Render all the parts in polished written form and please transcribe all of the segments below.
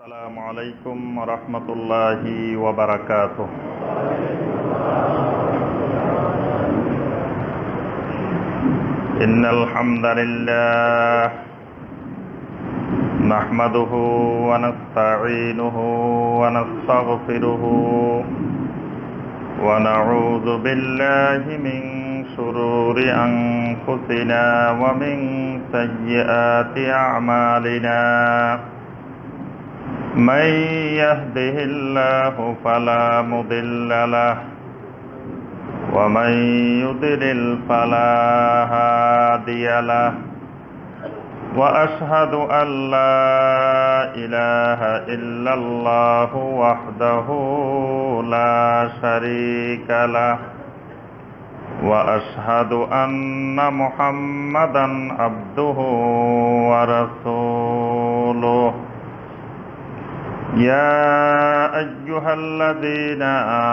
আসসালামু আলাইকুম ওয়া রাহমাতুল্লাহি ওয়া বারাকাতুহু। ইন্নাল হামদালিল্লাহ নাহমাদুহু ওয়া নাস্তাঈনুহু ওয়া নাস্তাগফিরুহু ওয়া নাউযু বিল্লাহি মিন শুরুরি আনফুসিনা ওয়া মিন সাইয়্যাতি আ'মালিনা। من يهده الله فلا مضل له ومن يضلل فلا هادي له وأشهد أن لا إله إلا الله وحده لا شريك له وأشهد أن محمدا عبده ورسوله. يا أيها الذين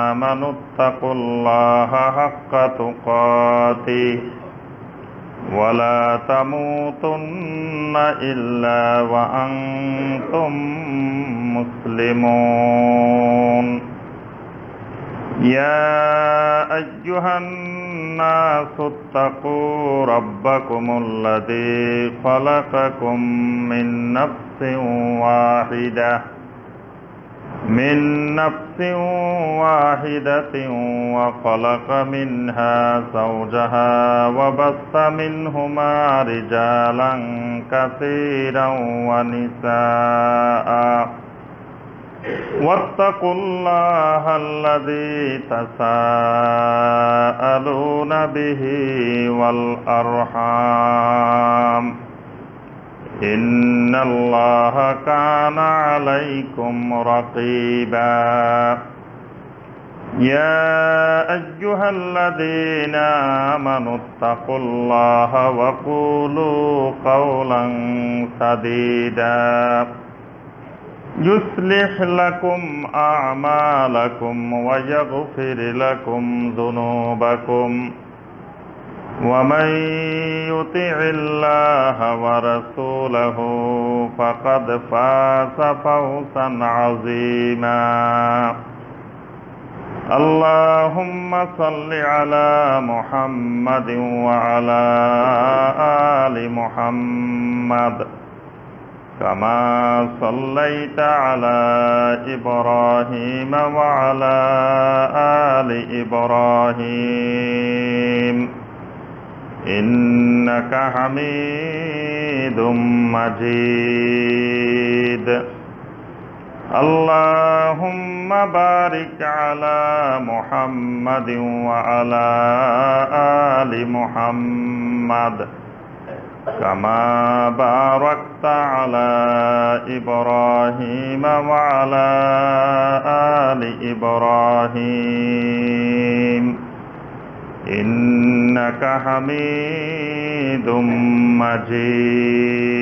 آمنوا اتقوا الله حق تقاته ولا تموتن إلا وأنتم مسلمون. يا أيها الناس اتقوا ربكم الذي خلقكم من نفس واحدة وخلق منها زوجها وبث منهما رجالا كثيرا ونساء واتقوا الله الذي تساءلون به والأرحام إن الله كان عليكم رقيبا. يا أيها الذين آمنوا اتقوا الله وقولوا قولا سديدا يصلح لكم أعمالكم ويغفر لكم ذنوبكم ومن يطع الله ورسوله فقد فاز فوزا عظيما. اللهم صل على محمد وعلى آل محمد كما صليت على إبراهيم وعلى آل إبراهيم إنك حميد مجيد. اللهم بارك على محمد وعلى آل محمد كما باركت على إبراهيم وعلى آل إبراهيم إنك حميد مجيد.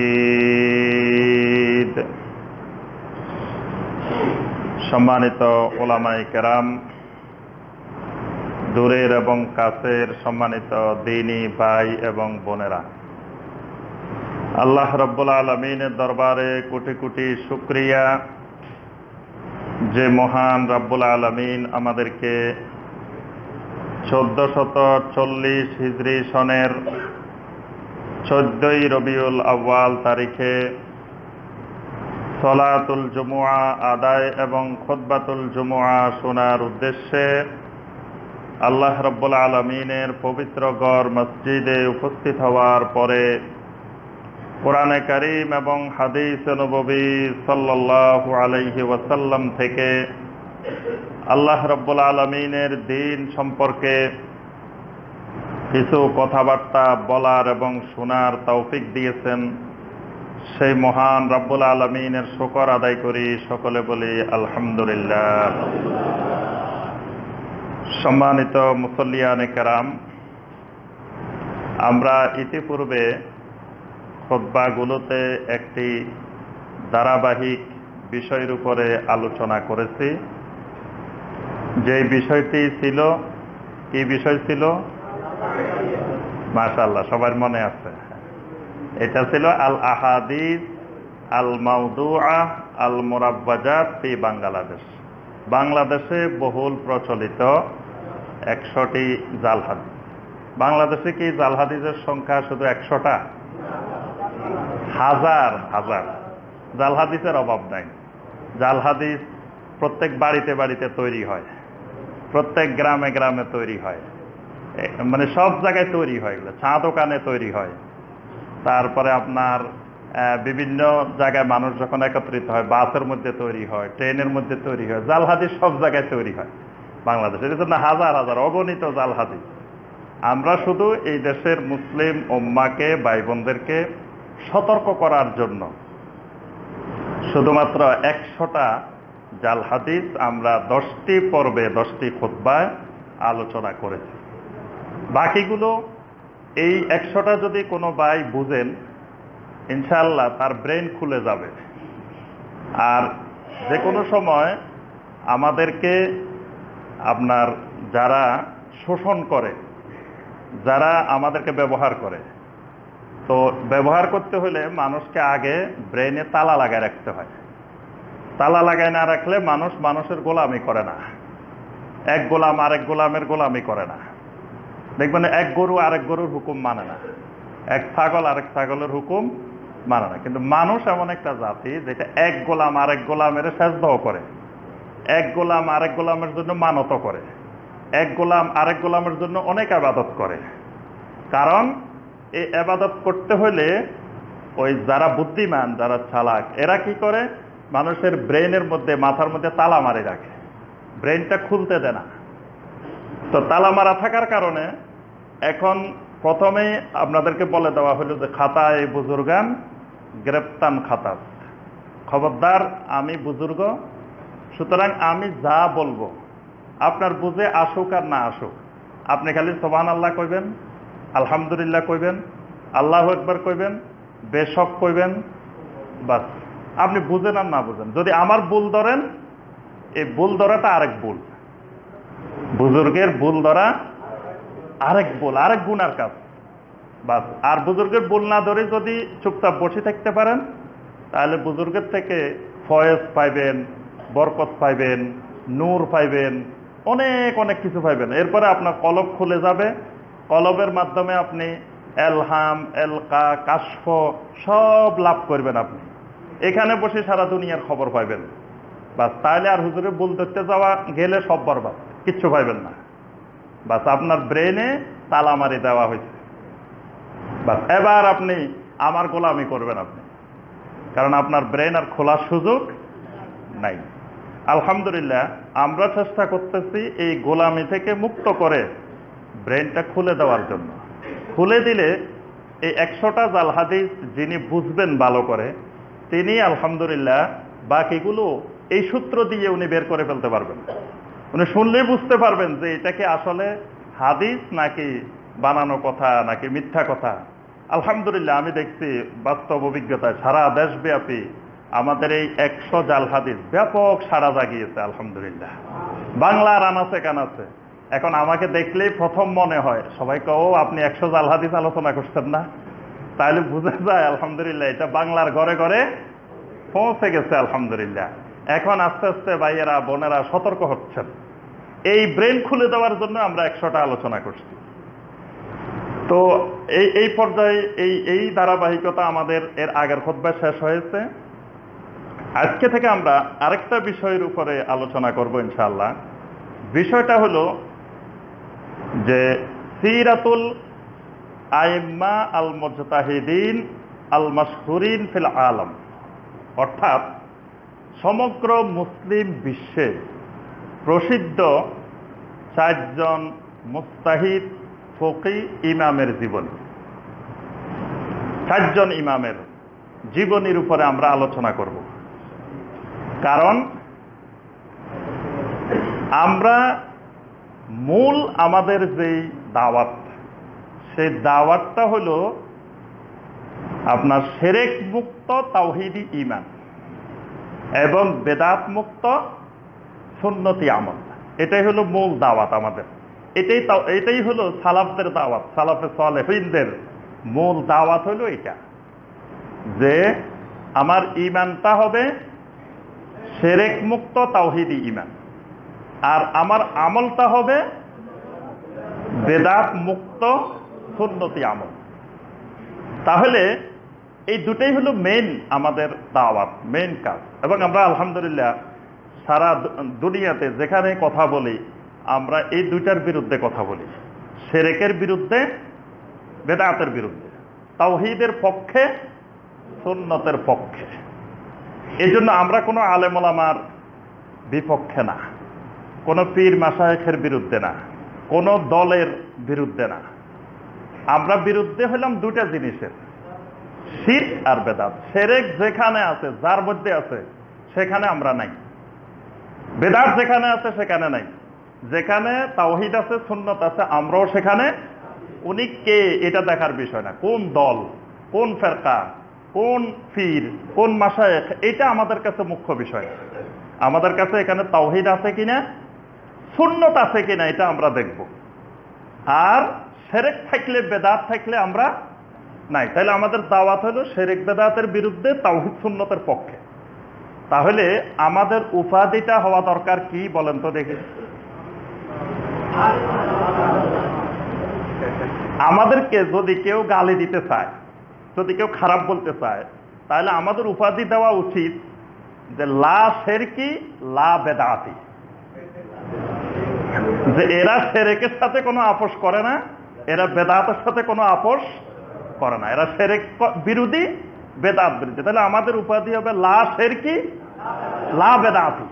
সম্মানিত উলামায়ে কেরাম, দূরের এবং কাছের সম্মানিত দ্বীনী ভাই এবং বোনেরা, আল্লাহ রাব্বুল আলামিনের দরবারে কোটি কোটি শুকরিয়া যে মহান রাব্বুল আলামিন আমাদেরকে 1440 হিজরি সনের 14ই রবিউল আউয়াল তারিখে সলাতুল জুমুআ আদায় এবং খুতবাতুল জুমুআ শোনার উদ্দেশ্যে আল্লাহ রাব্বুল আলামিনের পবিত্র গড় মসজিদে উপস্থিত হওয়ার পরে কোরআনে কারীম এবং হাদিস নববী সাল্লাল্লাহু আলাইহি ওয়াসাল্লাম থেকে আল্লাহ রাব্বুল আলামিনের দ্বীন সম্পর্কে কিছু কথাবার্তা বলার এবং শোনার তৌফিক দিয়েছেন, সেই মহান রাব্বুল আলামিনের শুকর আদায় করি, সকলে বলি আলহামদুলিল্লাহ। সম্মানিত মুসল্লিয়ানে কেরাম, আমরা ইতিপূর্বে খুতবাগুলোতে একটি ধারাবাহিক বিষয়ের উপরে আলোচনা করেছি। যে বিষয়টি ছিল, কি বিষয় ছিল? মাশাআল্লাহ, সবার মনে আছে। এটা ছিল আল আহাদিস আল মাউদুআ আল মুরাব্বাজাত ফি বাংলাদেশ। বাংলাদেশে বহুল প্রচলিত 100টি জাল হাদিস। বাংলাদেশে কি জাল হাদিসের সংখ্যা শুধু 100টা? হাজার হাজার জাল হাদিসের অভাব নাই। জাল হাদিস প্রত্যেক বাড়িতে বাড়িতে তৈরি হয়, প্রত্যেক গ্রামে গ্রামে তৈরি হয়, মানে সব জায়গায় তৈরি হয়। এগুলো চা দোকানে তৈরি হয়, তারপরে আপনার বিভিন্ন জায়গায় মানুষ যখন একত্রিত হয়, বাসের মধ্যে তৈরি হয়, ট্রেনের মধ্যে তৈরি হয়। জাল হাদিস সব জায়গায় তৈরি হয় বাংলাদেশে। এর জন্য হাজার হাজার অগণিত জাল হাদিস। আমরা শুধু এই দেশের মুসলিম উম্মাকে, ভাই বোনদেরকে সতর্ক করার জন্য শুধুমাত্র 100টা জাল হাদিস আমরা 10টি পর্বে 10টি খুতবায় আলোচনা করেছি। বাকিগুলো এই 100টা যদি কোনো ভাই বুঝেন, ইনশাআল্লাহ তার ব্রেন খুলে যাবে। আর যে কোনো সময় আমাদেরকে আপনার যারা শোষণ করে, যারা আমাদেরকে ব্যবহার করে, তো ব্যবহার করতে হলে মানুষকে আগে ব্রেনে তালা লাগায় রাখতে হয়। তালা লাগায় না রাখলে মানুষ মানুষের গোলামি করে না। এক গোলাম আরেক গোলামের গোলামি করে না। দেখবেন এক গরু আরেক গরুর হুকুম মানে না, এক ছাগল আরেক ছাগলের হুকুম মানে না। কিন্তু মানুষ এমন একটা জাতি যেটা এক গোলাম আরেক গোলামের সেজদাও করে, এক গোলাম আরেক গোলামের জন্য মানত করে, এক গোলাম আরেক গোলামের জন্য অনেক আবাদত করে। কারণ এই আবাদত করতে হলে ওই যারা বুদ্ধিমান, যারা চালাক, এরা কি করে, মানুষের ব্রেনের মধ্যে, মাথার মধ্যে তালা মারে রাখে, ব্রেনটা খুলতে দেয় না। তো তালা মারা থাকার কারণে এখন প্রথমেই আপনাদেরকে বলে দেওয়া হলো যে খাতায় বুজুর্গান গ্রেপ্তান খাতাস, খবরদার আমি বুজুর্গ, সুতরাং আমি যা বলবো আপনার বুঝে আসুক আর না আসুক, আপনি খালি সুবহানাল্লাহ কইবেন, আলহামদুলিল্লাহ কইবেন, আল্লাহু আকবার কইবেন, বেশক কইবেন, বাস। আপনি বুঝেন আর না বুঝেন, যদি আমার ভুল ধরেন, এই ভুল ধরাটা আরেক ভুল, বুজুর্গের ভুল ধরা আরেক ভুল, আরেক গুনার কাজ, বাস। আর বুজুর্গের ভুল না ধরে যদি চুপচাপ বসে থাকতে পারেন, তাহলে বুজুর্গের থেকে ফয়েজ পাইবেন, বরকত পাইবেন, নূর পাইবেন, অনেক অনেক কিছু পাইবেন। এরপরে আপনার কলব খুলে যাবে, কলবের মাধ্যমে আপনি এলহাম, এলকা, কাশফ সব লাভ করবেন। আপনি এখানে বসে সারা দুনিয়ার খবর পাইবেন, বাস। তাহলে আর হুজুরে ভুল ধরতে যাওয়া গেলে সব বরবাদ, কিচ্ছু পাইবেন না, বাস। আপনার ব্রেনে তালা মারি দেওয়া হয়েছে, বাস। এবার আপনি আমার গোলামি করবেন আপনি, কারণ আপনার ব্রেন আর খোলার সুযোগ নাই। আলহামদুলিল্লাহ আমরা চেষ্টা করতেছি এই গোলামি থেকে মুক্ত করে ব্রেনটা খুলে দেওয়ার জন্য। খুলে দিলে এই 100টা জাল হাদিস যিনি বুঝবেন ভালো করে, তিনি আলহামদুলিল্লাহ বাকিগুলো এই সূত্র দিয়ে উনি বের করে ফেলতে পারবেন। উনি শুনলেই বুঝতে পারবেন যে এটা কি আসলে হাদিস নাকি বানানো কথা নাকি মিথ্যা কথা। আলহামদুলিল্লাহ আমি দেখছি বাস্তব অভিজ্ঞতায় সারা দেশব্যাপী আমাদের এই 100 জাল হাদিস ব্যাপক সাড়া জাগিয়েছে আলহামদুলিল্লাহ, বাংলার আনাচে কানাচে। এখন আমাকে দেখলেই প্রথম মনে হয় সবাইকে, ও আপনি 100 জাল হাদিস আলোচনা করছেন না, তাহলে বুঝা যায় আলহামদুলিল্লাহ এটা বাংলার ঘরে ঘরে পৌঁছে গেছে আলহামদুলিল্লাহ। এখন আস্তে আস্তে ভাইয়েরা বোনেরা সতর্ক হচ্ছেন। এই ব্রেন খুলে দেওয়ার জন্য আমরা 100টা আলোচনা করছি। তো এই পর্যায়ে এই ধারাবাহিকতা আমাদের এর আগের খুতবায় শেষ হয়েছে। আজকে থেকে আমরা আরেকটা বিষয়ের উপরে আলোচনা করব ইনশাআল্লাহ। বিষয়টা হলো যে সিরাতুল আইম্মা আল মুজতাহিদিন আল মাশহুরিন ফিল আলম, অর্থাৎ সমগ্র মুসলিম বিশ্বে প্রসিদ্ধ 4 জন মুজতাহিদ ফকি ইমামের জীবনী, 4 জন ইমামের জীবনীর উপরে আমরা আলোচনা করব। কারণ আমরা মূল আমাদের যেই দাওয়াত, সেই দাওয়াতটা হলো আপনার শিরক মুক্ত তাওহীদি ঈমান এবং বেদাত মুক্ত সুন্নতি আমল। এটাই হলো মূল দাওয়াত আমাদের। এটাই হলো সালাফদের দাওয়াত, সালাফে সালেহিনদের মূল দাওয়াত হলো এটা, যে আমার ঈমানটা হবে শিরক মুক্ত তাওহীদি ঈমান, আর আমার আমলটা হবে বেদাত মুক্ত সুন্নতি আমল। তাহলে এই দুটাই হলো মেইন আমাদের দাওয়াত, মেইন কাজ। এবং আমরা আলহামদুলিল্লাহ সারা দুনিয়াতে যেখানে কথা বলি আমরা এই দুইটার বিরুদ্ধে কথা বলি, শিরকের বিরুদ্ধে, বেদাতের বিরুদ্ধে, তাওহীদের পক্ষে, সুন্নতের পক্ষে। এই জন্য আমরা কোনো আলেম ওলামার বিপক্ষে না, কোনো পীর মাশায়েখের বিরুদ্ধে না, কোনো দলের বিরুদ্ধে না। আমরা বিরুদ্ধে হলাম দুটা জিনিসের, শিরক আর বেদাত। শিরক যেখানে আছে, যার মধ্যে আছে, সেখানে আমরা নাই। বেদাত যেখানে আছে সেখানে নাই। যেখানে তাওহীদ আছে, সুন্নত আছে, আমরাও সেখানে। উনি কে এটা দেখার বিষয় না, কোন দল, কোন ফেরকা, কোন পীর, কোন মাশায়েখ, এটা আমাদের কাছে মুখ্য বিষয়। আমাদের কাছে এখানে তাওহীদ আছে কিনা, সুন্নত আছে কিনা, এটা আমরা দেখব। আর শিরক থাকলে, বেদাত থাকলে আমরা নাই। তাহলে আমাদের দাওয়াত হলো শিরক বেদাতের বিরুদ্ধে, তাওহীদ সুন্নতের পক্ষে। তাহলে আমাদের উপাধিটা হওয়া দরকার কি বলেন তো দেখি? আমাদেরকে যদি কেউ গালি দিতে চায়, যদি কেউ খারাপ বলতে চায়, তাহলে আমাদের উপাধি দেওয়া উচিত যে লা শিরকি লা বেদাতি, যে এরা শিরকের সাথে কোনো আপোষ করে না, এরা বেদাতের সাথে কোনো আপোষ করে না, এরা শিরক বিরোধী, বেদাত বিরোধী। তাহলে আমাদের উপাধি হবে লা শিরকি লা বেদাতি,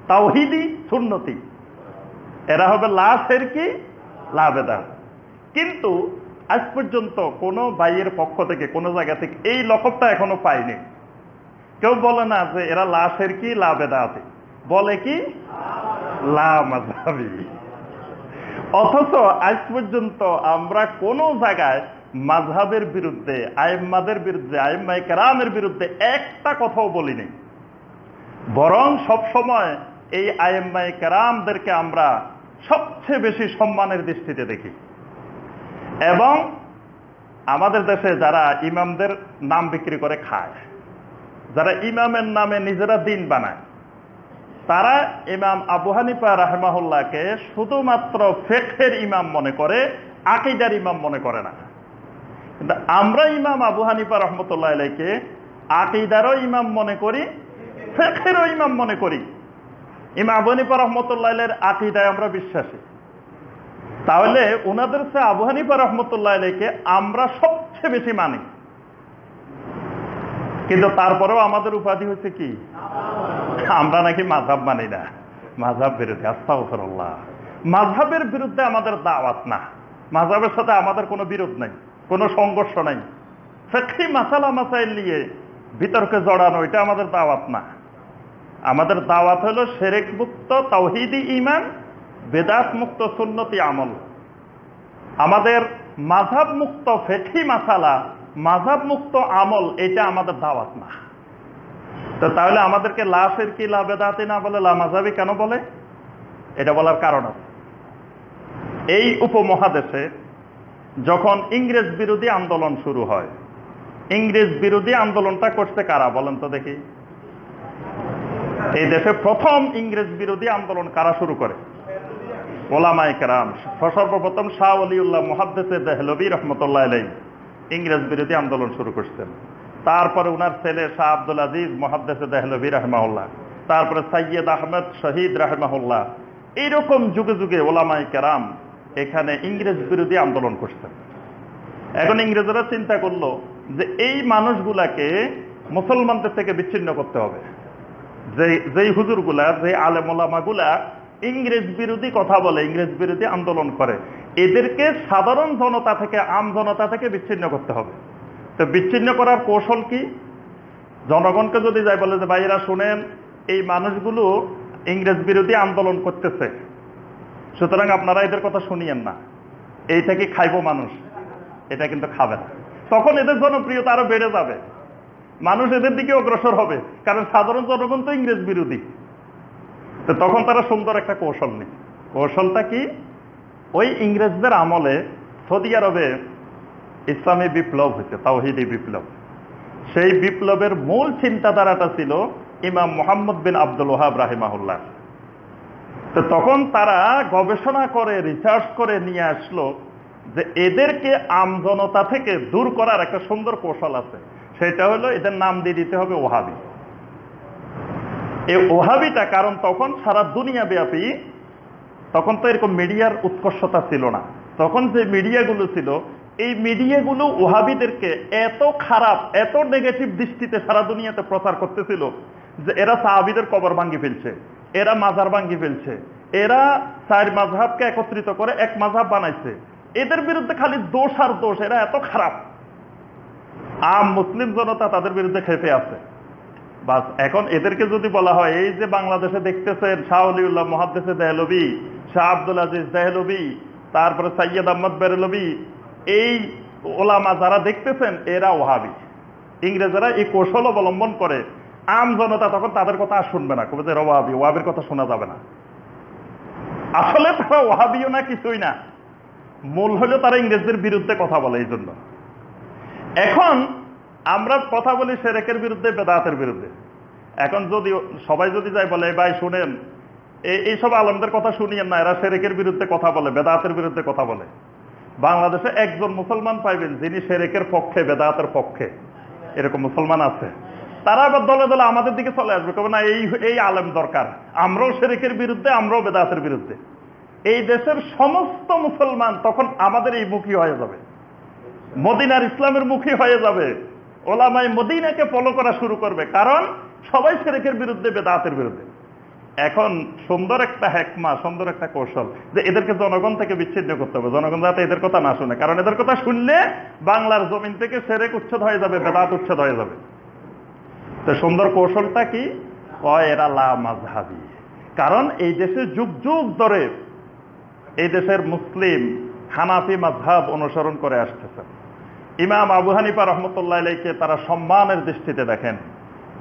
তাওহীদি সুন্নতি। এরা হবে লা শিরকি লা বেদাত। কিন্তু আজ পর্যন্ত কোনো ভাইয়ের পক্ষ থেকে, কোনো জায়গা থেকে এই লকবটা এখনো পাইনি। কেউ বলে না যে এরা লা শিরকি লা বেদাতি, বলে কি লা মাযহাবি। অথচ আজ পর্যন্ত আমরা কোনো জায়গায় মাযহাবের বিরুদ্ধে, আইম্মাদের বিরুদ্ধে, আইম্মায়ে কেরামের বিরুদ্ধে একটা কথাও বলিনি। বরং সবসময় এই আইম্মায়ে কেরামদেরকে আমরা সবচেয়ে বেশি সম্মানের দৃষ্টিতে দেখি। এবং আমাদের দেশে যারা ইমামদের নাম বিক্রি করে খায়, যারা ইমামের নামে নিজেরা দিন বানায়, তারা ইমাম আবু হানিফা রাহিমাহুল্লাহকে শুধুমাত্র ফিকহের ইমাম মনে করে, আকীদার ইমাম মনে করে না। কিন্তু আমরা ইমাম আবু হানিফা রাহমাতুল্লাহ আলাইহিকে আকীদারও ইমাম মনে করি, ফিকহেরও ইমাম মনে করি। ইমাম আবু হানিফা রাহমাতুল্লাহ আলাইহির আকীদায় আমরা বিশ্বাসী। তাহলে ওনাদের চেয়ে আবু হানিফা রাহমাতুল্লাহ আলাইহিকে আমরা সবচেয়ে বেশি মানি। কিন্তু তারপরেও আমাদের উপাধি হচ্ছে কি, আমরা নাকি মাযহাব মানি না, মাযহাব বিরোধী। আস্তাগফিরুল্লাহ। মাযহাবের বিরুদ্ধে আমাদের দাওয়াত না, মাযহাবের সাথে আমাদের কোনো বিরোধ নাই, কোনো সংঘর্ষ নাই। ফিকহি মাসালা মাসাইল নিয়ে বিতর্কে জড়ানো, এটা আমাদের দাওয়াত না। আমাদের দাওয়াত হলো শিরক মুক্ত তাওহীদি ঈমান, বেদাত মুক্ত সুন্নতি আমল। আমাদের মাযহাব মুক্ত ফিকহি মাসালা, মাযহাব মুক্ত আমল, এটা আমাদের দাওয়াত না। তো তাহলে আমাদেরকে লা শিরকি লা বেদাতি না বলে লা মাযহাবি কেন বলে? এটা বলার কারণ আছে। এই উপমহাদেশে যখন ইংরেজ বিরোধী আন্দোলন শুরু হয়, ইংরেজ বিরোধী আন্দোলনটা করছে কারা বলেন তো দেখি? এই দেশে প্রথম ইংরেজ বিরোধী আন্দোলন কারা শুরু করে? ওলামায়ে কেরাম। সর্বপ্রথম শাহ ওলিউল্লাহ মুহাদ্দিসে দেহলভী রহমতুল্লাহ আলাইহি ইংরেজ বিরোধী আন্দোলন শুরু করছেন। তারপরে উনার ছেলে শাহ আব্দুল আজিজ মুহাদ্দিসে দেহলভী রাহিমাহুল্লাহ, তারপরে সৈয়দ আহমদ শহীদ রাহিমাহুল্লাহ। এইরকম যুগে যুগে ওলামায়ে কেরাম এখানে ইংরেজ বিরোধী আন্দোলন করছেন। এখন ইংরেজরা চিন্তা করলো যে এই মানুষগুলাকে মুসলমানদের থেকে বিচ্ছিন্ন করতে হবে। যেই হুজুরগুলা, যে আলেম ওলামাগুলা ইংরেজ বিরোধী কথা বলে, ইংরেজ বিরোধী আন্দোলন করে, এদেরকে সাধারণ জনতা থেকে, আম জনতা থেকে বিচ্ছিন্ন করতে হবে। তো বিচ্ছিন্ন করার কৌশল কি? জনগণকে যদি যাই বলে যে ভাইরা শুনেন, এই মানুষগুলো ইংরেজ বিরোধী আন্দোলন করতেছে, সুতরাং আপনারা এদের কথা শুনিয়েন না, এইটা কি খাইব মানুষ? এটা কিন্তু খাবে না। তখন এদের জনপ্রিয়তা আরো বেড়ে যাবে, মানুষ এদের দিকে অগ্রসর হবে, কারণ সাধারণ জনগণ তো ইংরেজ বিরোধী। তো তখন তারা সুন্দর একটা কৌশল নেই। কৌশলটা কি? ওই ইংরেজদের আমলে সৌদি আরবে ইসলামী বিপ্লব হয়েছে, তাওহীদি বিপ্লব। সেই বিপ্লবের মূল চিন্তাধারাটা ছিল ইমাম মুহাম্মদ বিন আব্দুল ওয়াহাব রাহিমাহুল্লাহ। তো তখন তারা গবেষণা করে রিসার্চ করে নিয়ে আসলো যে এদেরকে আমজনতা থেকে দূর করার একটা সুন্দর কৌশল আছে, সেটা হলো এদের নাম দিয়ে দিতে হবে ওহাবি। এই ওহাবিটা, কারণ তখন সারা দুনিয়া ব্যাপী, তখন তো এরকম মিডিয়ার উৎকর্ষতা ছিল না, তখন যে মিডিয়াগুলো ছিল এই মিডিয়াগুলো ওহাবিদেরকে এত খারাপ, এত নেগেটিভ দৃষ্টিতে সারা দুনিয়াতে প্রচার করতেছিল যে এরা সাহাবীদের কবর ভাঙ্গি ফেলছে, এরা মাজার ভাঙ্গি ফেলছে, এরা চার মাযহাবকে একত্রিত করে এক মাযহাব বানাইছে, এদের বিরুদ্ধে খালি দোষ আর দোষ, এরা এত খারাপ। আম মুসলিম জনতা তাদের বিরুদ্ধে খেপে আছে। বাস এখন এদেরকে যদি বলা হয়, এই যে বাংলাদেশে দেখতেছেন শাহ ওলিউল্লাহ মুহাদ্দিসে দেহলভী, শাহ আব্দুল আজিজ দেহলভী, তারপরে সৈয়দ আহমদ বেরলভী, এই ওলামা যারা দেখতেছেন এরা ওহাবি। ইংরেজরা এই কৌশল অবলম্বন করে, আম জনতা তখন তাদের কথা আর শুনবে না, কবে যে ওহাবি, ওহাবির কথা শোনা যাবে না। আসলে তারা ওহাবিও না, কিছুই না, মূল হলো তারা ইংরেজদের বিরুদ্ধে কথা বলে। এই জন্য এখন আমরা কথা বলি শিরকের বিরুদ্ধে, বেদাতের বিরুদ্ধে। এখন যদি সবাই যদি যাই বলে ভাই শুনেন এইসব আলেমদের কথা শুনিয়েন না, এরা শিরকের বিরুদ্ধে কথা বলে, বেদাতের বিরুদ্ধে কথা বলে, বাংলাদেশে একজন মুসলমান পাইবেন যিনি শিরকের পক্ষে, বেদাতের পক্ষে, এরকম মুসলমান আছে। তারা আবার দলে দলে আমাদের দিকে চলে আসবে, কবে না এই আলেম দরকার, আমরাও শিরকের বিরুদ্ধে, আমরাও বেদাতের বিরুদ্ধে। এই দেশের সমস্ত মুসলমান তখন আমাদের এই মুখী হয়ে যাবে, মদিনার ইসলামের মুখী হয়ে যাবে, ওলামায়ে মদিনাকে ফলো করা শুরু করবে, কারণ সবাই শিরকের বিরুদ্ধে, বেদাতের বিরুদ্ধে। এখন সুন্দর একটা হেকমা, সুন্দর একটা কৌশল যে এদেরকে জনগণ থেকে বিচ্ছিন্ন করতে হবে, জনগণ যাতে এদের কথা না শুনে, কারণ এদের কথা শুনলে বাংলার জমিন থেকে শিরক উচ্ছেদ হয়ে যাবে, বেদাত উচ্ছেদ হয়ে যাবে। তো সুন্দর কৌশলটা কি? এরা লা মাযহাবী। কারণ এই দেশে যুগ যুগ ধরে এই দেশের মুসলিম হানাফি মাযহাব অনুসরণ করে আসতেছে। ইমাম আবু হানিফা রহমতুল্লাহ আলাইহিকে তারা সম্মানের দৃষ্টিতে দেখেন।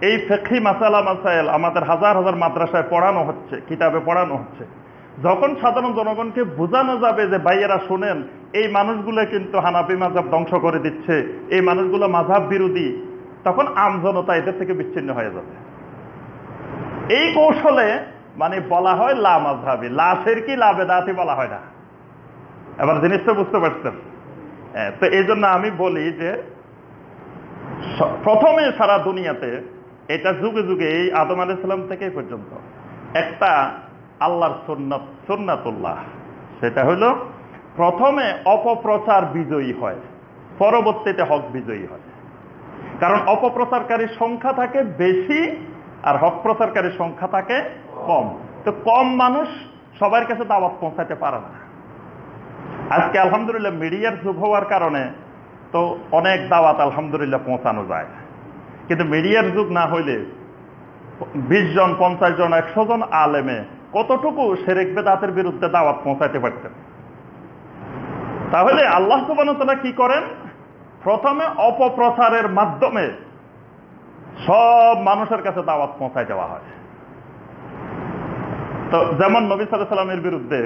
এই ফিকহি মাসালা মাসাইল আমাদের হাজার হাজার মাদ্রাসায় পড়ানো হচ্ছে, কিতাবে পড়ানো হচ্ছে। যখন সাধারণ জনগণকে বোঝানো যাবে যে ভাইয়েরা শুনেন, এই মানুষগুলো কিন্তু হানাফি মাযহাব ধ্বংস করে দিচ্ছে, এই মানুষগুলো মাযহাব বিরোধী, তখন আমজনতা এদের থেকে বিচ্ছিন্ন হয়ে যাবে। এই কৌশলে মানে বলা হয় লা মাযহাবী, লা শিরকি, লা বেদাতি বলা হয় না। এবার জিনিসটা বুঝতে পারছেন? তো এই জন্য আমি বলি যে প্রথমে সারা দুনিয়াতে, এটা যুগে যুগে, এই আদম আলাইহিস সালাম থেকে পর্যন্ত একটা আল্লাহর সুন্নাত, সুন্নাতুল্লাহ, সেটা হলো প্রথমে অপপ্রচার বিজয়ী হয়, পরবর্তীতে হক বিজয়ী হয়। কারণ অপপ্রচারকারীর সংখ্যা থাকে বেশি আর হক প্রচারকারীর সংখ্যা থাকে কম। তো কম মানুষ সবার কাছে দাওয়াত পৌঁছাতে পারে না। আজকে আলহামদুলিল্লাহ মিডিয়ার যুগ হওয়ার কারণে তো অনেক দাওয়াত আলহামদুলিল্লাহ পৌঁছানো যায়, কিন্তু মিডিয়ার যুগ না হইলে 20 জন, 50 জন, 100 জন আলেমে কতটুকু শিরক বেদাতের বিরুদ্ধে দাওয়াত পৌঁছাতে পারতেন? তাহলে আল্লাহ সুবহানাহু ওয়া তাআলা কি করেন? প্রথমে অপপ্রচারের মাধ্যমে সব মানুষের কাছে দাওয়াত পৌঁছায় দেওয়া হয়। তো যেমন নবী সাল্লাল্লাহু আলাইহি ওয়াসাল্লামের বিরুদ্ধে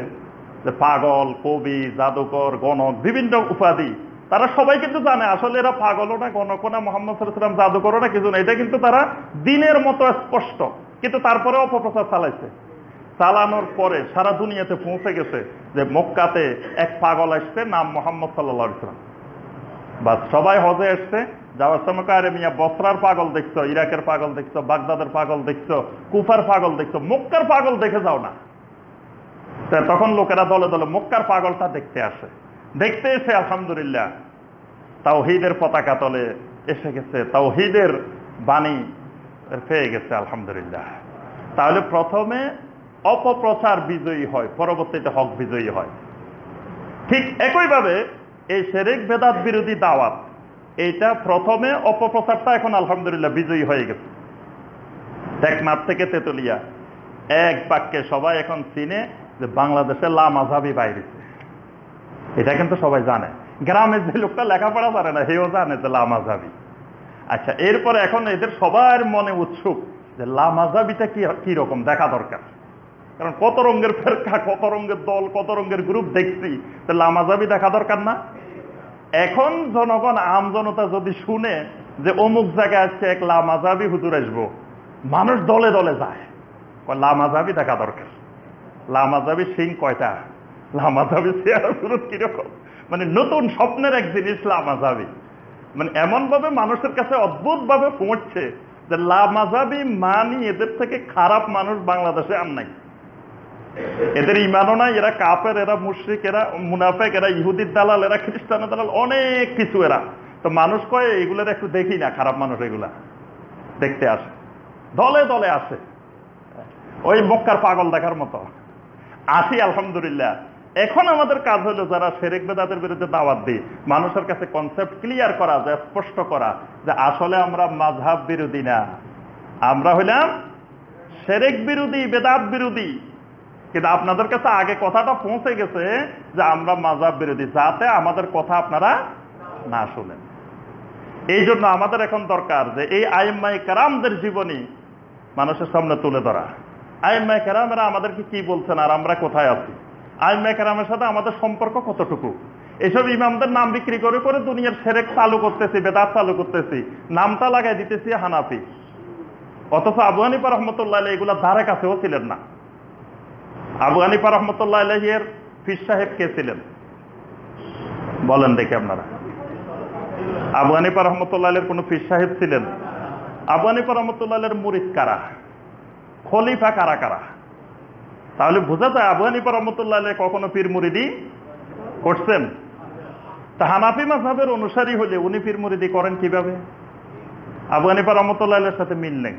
যে পাগল, কবি, জাদুকর, গণক, বিভিন্ন উপাধি, তারা সবাই কিন্তু জানে আসলে এরা পাগলও না, গণকও না, মুহাম্মদ সাল্লাল্লাহু আলাইহি ওয়াসাল্লাম জাদুকরও না, কিছু না। এটা কিন্তু তারা দিনের মতো স্পষ্ট, কিন্তু তারপরে অপপ্রচার চালাইছে। চালানোর পরে সারা দুনিয়াতে পৌঁছে গেছে যে মক্কাতে এক পাগল আসছে, নাম মুহাম্মদ সাল্লাল্লাহু আলাইহি ওয়াসাল্লাম। বাস সবাই হজে আসছে, যাওয়ার সময় আরে মিয়া বসরার পাগল দেখছো, ইরাকের পাগল দেখছো, বাগদাদের পাগল দেখছো, কুফার পাগল দেখছো, মক্কার পাগল দেখে যাও না। তখন লোকেরা দলে দলে মক্কার পাগলটা দেখতে আসে। দেখতে এসে আলহামদুলিল্লাহ তাওহীদের পতাকা তলে এসে গেছে, তাওহীদের বাণী পেয়ে গেছে আলহামদুলিল্লাহ। তাহলে প্রথমে অপপ্রচার বিজয়ী হয়, পরবর্তীতে হক বিজয়ী হয়। ঠিক একইভাবে এই শিরক বেদাত বিরোধী দাওয়াত, এইটা প্রথমে অপপ্রচারটা এখন আলহামদুলিল্লাহ বিজয়ী হয়ে গেছে। টেকনাফ থেকে তেতুলিয়া এক বাক্যে সবাই এখন চিনে যে বাংলাদেশে লা মাযহাবী বাইরেছে। এটা কিন্তু সবাই জানে। গ্রামের যে লোকটা লেখাপড়া জানে না, সেও জানে যে লা মাযহাবী। আচ্ছা, এরপরে এখন এদের সবার মনে উৎসুক যে লা মাযহাবীটা কি রকম দেখা দরকার। কারণ কত রঙের ফেরকা, কত রঙের দল, কত রঙের গ্রুপ দেখছি, তো লা মাযহাবী দেখা দরকার না? এখন জনগণ, আম জনতা যদি শুনে যে অমুক জায়গায় আজকে এক লামাজাবি হুজুর আসবো, মানুষ দলে দলে যায়। লামাজাবি দেখা দরকার। লামাজাবি সিং কয়টা, লামাজাবি চেহারা সুরত কিরকম, মানে নতুন স্বপ্নের এক জিনিস লামাজাবি। মানে এমন ভাবে মানুষের কাছে অদ্ভুত ভাবে পৌঁছছে যে লামাজাবি মানি এদের থেকে খারাপ মানুষ বাংলাদেশে আর নাই। এদের ইমানও নাই, এরা কাফের, এরা মুশরিক, এরা মুনাফেক, এরা ইহুদির দালাল, এরা খ্রিস্টানের দালাল, অনেক কিছু এরা। তো মানুষ কয় এগুলোর একটু দেখি না, খারাপ মানুষ এগুলা দেখতে আসে, দলে দলে আসে, ওই মক্কার পাগল দেখার মতো আসি। আলহামদুলিল্লাহ, এখন আমাদের কাজ হলো যারা শিরক বিদআতের বিরুদ্ধে দাওয়াত দিই, মানুষের কাছে কনসেপ্ট ক্লিয়ার করা যায়, স্পষ্ট করা যে আসলে আমরা মাযহাব বিরোধী না, আমরা হইলাম শিরক বিরোধী, বিদআত বিরোধী। কিন্তু আপনাদের কাছে আগে কথাটা পৌঁছে গেছে যে আমরা মাযহাব বিরোধী, যাতে আমাদের কথা আপনারা না শুনেন। এই জন্য আমাদের এখন দরকার যে এই আইম্মায়ে কেরামদের জীবনী মানুষের সামনে তুলে ধরা। আইম্মায়ে কেরামেরা আমাদেরকে কি বলছেন আর আমরা কোথায় আছি, আইম্মায়ে কেরামের সাথে আমাদের সম্পর্ক কতটুকু। এসব ইমামদের নাম বিক্রি করে করে দুনিয়ার শিরক চালু করতেছি, বিদআত চালু করতেছি, নামটা লাগাই দিতেছি হানাফি। অথচ আবু হানিফা রাহমাতুল্লাহ আলাইহি এগুলা ধারে কাছেও ছিলেন না। আবু হানিফা রাহমাতুল্লাহ আলাইহির পীর সাহেব কে ছিলেন বলেন দেখি আপনারা? আবু হানিফা রাহমাতুল্লাহ আলাইহির কোন পীর সাহেব ছিলেন? আবু হানিফা রাহমাতুল্লাহ আলাইহির মুরিদ কারা, খলিফা কারা কারা? তাহলে বোঝা যায় আবু হানিফা রাহমাতুল্লাহ আলাইহি কখনো পীর মুরিদি করছেন? তা হানাফি মাযহাবের অনুসারী হলে উনি পীর মুরিদি করেন কিভাবে? আবু হানিফা রাহমাতুল্লাহ আলাইহির সাথে মিল নেই।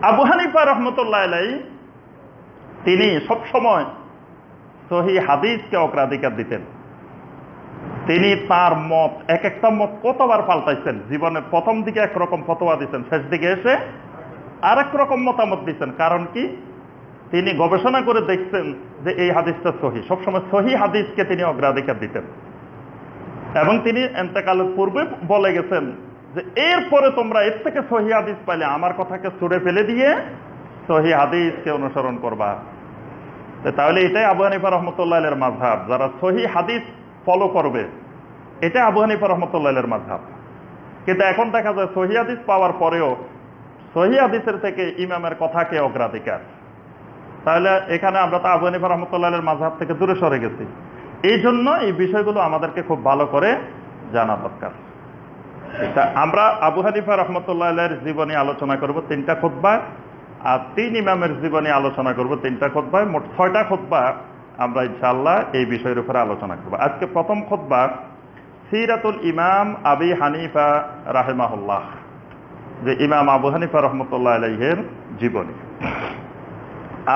আবু হানিফা রাহমাতুল্লাহ আলাইহি তিনি সবসময় সহিহ হাদিসকে অগ্রাধিকার দিতেন। তিনি তার মত, এক একটা মত কতবার পাল্টাইছেন। জীবনের প্রথম দিকে একরকম ফতোয়া দিচ্ছেন, শেষ দিকে এসে আর এক রকম মতামত দিচ্ছেন। কারণ কি? তিনি গবেষণা করে দেখছেন যে এই হাদিসটা সহি, সবসময় সহি হাদিসকে তিনি অগ্রাধিকার দিতেন। এবং তিনি ইন্তেকালের পূর্বে বলে গেছেন যে এরপরে তোমরা এর থেকে সহি হাদিস পাইলে আমার কথাকে ছুড়ে ফেলে দিয়ে সহি হাদিসকে অনুসরণ করবা। তাহলে এটাই আবু হানিফা রাহমাতুল্লাহ আলাইহির মাযহাব, যারা সহি হাদিস ফলো করবে, এটা আবু হানিফা রাহমাতুল্লাহ আলাইহির মাযহাব। কিন্তু এখন দেখা যায় সহি হাদিস পাওয়ার পরেও সহি হাদিসের থেকে ইমামের কথাকে অগ্রাধিকার। তাহলে এখানে আমরা তো আবু হানিফা রাহমাতুল্লাহ আলাইহির মাযহাব থেকে দূরে সরে গেছি। এই জন্য এই বিষয়গুলো আমাদেরকে খুব ভালো করে জানা দরকার। আমরা আবু হানিফা রাহমাতুল্লাহ আলাইহির জীবনী আলোচনা করব 3টা খুতবা, আর 3 ইমামের জীবনী আলোচনা করব 3টা খুতবায়। মোট 6টা খুতবা আমরা ইনশাআল্লাহ এই বিষয়ের উপরে আলোচনা করব। আজকে প্রথম খুতবা সিরাতুল ইমাম আবি হানিফা রাহিমাহুল্লাহ, যে ইমাম আবু হানিফা রাহমাতুল্লাহ আলাইহির জীবনী।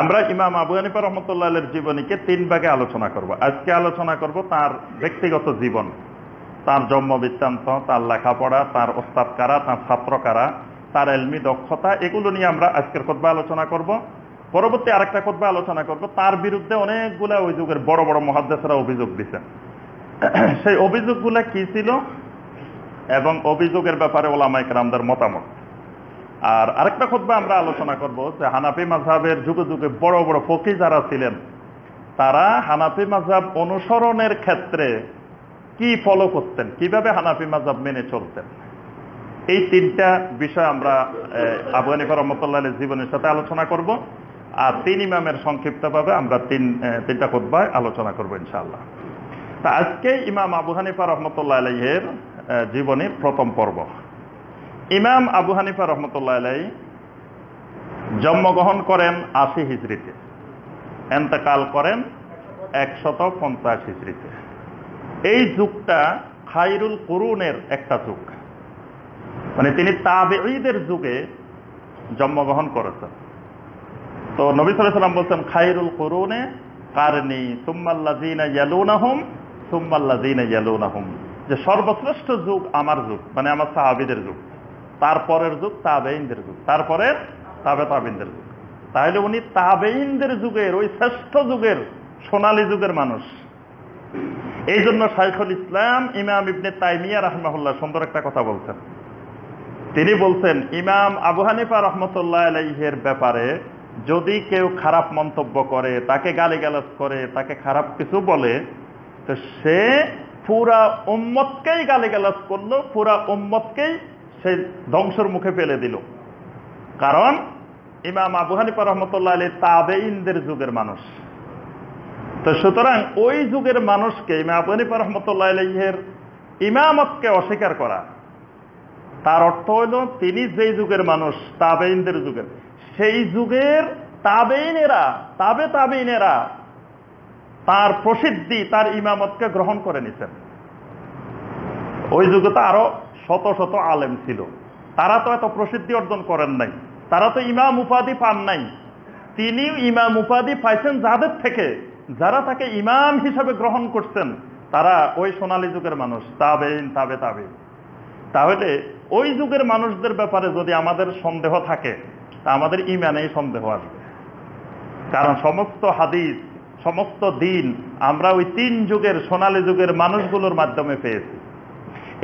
আমরা ইমাম আবু হানিফা রাহমাতুল্লাহ আলাইহির জীবনীকে 3 ভাগে আলোচনা করব। আজকে আলোচনা করব তার ব্যক্তিগত জীবন, তার জন্ম বৃত্তান্ত, তার লেখাপড়া, তার ওস্তাদ কারা, তার ছাত্র কারা, তার ইলমি দক্ষতা, এগুলো নিয়ে আমরা আজকের খুতবা আলোচনা করব। পরবর্তী আরেকটা খুতবা আলোচনা করব তার বিরুদ্ধে অনেকগুলা অভিযোগের বড় বড় মুহাদ্দিসরা অভিযোগ দিয়েছেন, সেই অভিযোগগুলো কি ছিল এবং অভিযোগের ব্যাপারে উলামায়ে কেরামদের মতামত। আর আরেকটা খুতবা আমরা আলোচনা করব যে হানাফি মাযহাবের যুগে যুগে বড় বড় ফকিহ যারা ছিলেন, তারা হানাফি মাযহাব অনুসরণের ক্ষেত্রে কি ফলো করতেন, কিভাবে হানাফি মাযহাব মেনে চলতেন। এই 3টা বিষয় আমরা আবু হানিফা রাহমাতুল্লাহ আলাইহির জীবনের সাথে আলোচনা করব। আর 3 ইমামের সংক্ষিপ্তভাবে আমরা 3টা খুতবায় আলোচনা করব ইনশাআল্লাহ। তা আজকে ইমাম আবু হানিফা রাহমাতুল্লাহ আলাইহির জীবনের প্রথম পর্ব। ইমাম আবু হানিফা রাহমাতুল্লাহ আলাইহি জন্মগ্রহণ করেন 80 হিজরিতে, ইন্তেকাল করেন 150 হিজরিতে। এই যুগটা খায়রুল কুরুনের একটা যুগ, মানে তিনি তাবেঈদের যুগে জন্মগ্রহণ করেছেন। তো নবী সাল্লাল্লাহু আলাইহি ওয়াসাল্লাম বলছেন খায়রুল কুরুনে কারনি সুম্মাল্লাযিনা ইয়ালুনাহুম সুম্মাল্লাযিনা ইয়ালুনাহুম, যে সর্বশ্রেষ্ঠ যুগ আমার যুগ, মানে আমার সাহাবীদের যুগ, তারপরের যুগ তাবেঈনদের যুগ, তারপরে তাবেঈনদের যুগ। তাহলে উনি তাবেঈনদের যুগের ওই শ্রেষ্ঠ যুগের সোনালী যুগের মানুষ। এই জন্য শাইখুল ইসলাম ইমাম ইবনে তাইমিয়া রাহিমাহুল্লাহ সুন্দর একটা কথা বলছেন। তিনি বলছেন ইমাম আবু হানিফা রাহমাতুল্লাহ আলাইহির ব্যাপারে যদি কেউ খারাপ মন্তব্য করে, তাকে গালিগালাজ করে, তাকে খারাপ কিছু বলে, তো সে পুরা উম্মতকেই গালিগালাজ করলো, পুরা উম্মতকেই সেই ধ্বংসের মুখে ফেলে দিল। কারণ ইমাম আবু হানিফা রহমতুল্লাহ আলাইহি তাবেঈনদের যুগের মানুষ। তো সুতরাং ওই যুগের মানুষকে ইমাম আবু হানিফা রহমতুল্লাহ আলাইহির ইমামতকে অস্বীকার করা, তার অর্থ হইল তিনি যেই যুগের মানুষ, তাবেঈনদের যুগের, সেই যুগের তাবেঈনেরা, তাবেঈনেরা তার প্রসিদ্ধি, তার ইমামতকে গ্রহণ করে নিছেন। ওই যুগে তো আরো শত শত আলেম ছিল, তারা তো এত প্রসিদ্ধি অর্জন করেন নাই, তারা তো ইমাম উপাধি পান নাই। তিনি ইমাম উপাধি পাইছেন যাদের থেকে, যারা তাকে ইমাম হিসাবে গ্রহণ করছেন, তারা ওই সোনালী যুগের মানুষ, তাবেঈন, তাবেঈন। তাহলে ওই যুগের মানুষদের ব্যাপারে যদি আমাদের সন্দেহ থাকে, তা আমাদের ইমানেই সন্দেহ আসবে। কারণ সমস্ত হাদিস, সমস্ত দিন আমরা ওই 3 যুগের সোনালী যুগের মানুষগুলোর মাধ্যমে পেয়েছি।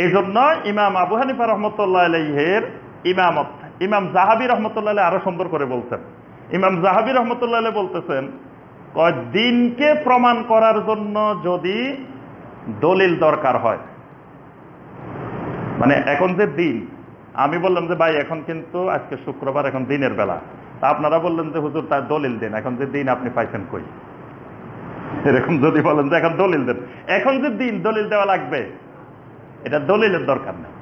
এই জন্য ইমাম আবু হানিফা রহমতুল্লাহ আলাইহির ইমামত ইমাম যাহাবী রহমতুল্লাহ আলাইহি আরো সুন্দর করে বলছেন। ইমাম যাহাবী রহমতুল্লাহ আলাইহি বলতেছেন, দিনকে প্রমাণ করার জন্য যদি দলিল দরকার হয়, মানে এখন যে দিন, আমি বললাম যে ভাই এখন কিন্তু আজকে শুক্রবার, এখন দিনের বেলা, তা আপনারা বললেন যে হুজুর তার দলিল দেন, এখন যে দিন আপনি পাইছেন কই? এরকম যদি বলেন যে এখন দলিল দেন, এখন যে দিন দলিল দেওয়া লাগবে, এটা দলিলের দরকার নেই।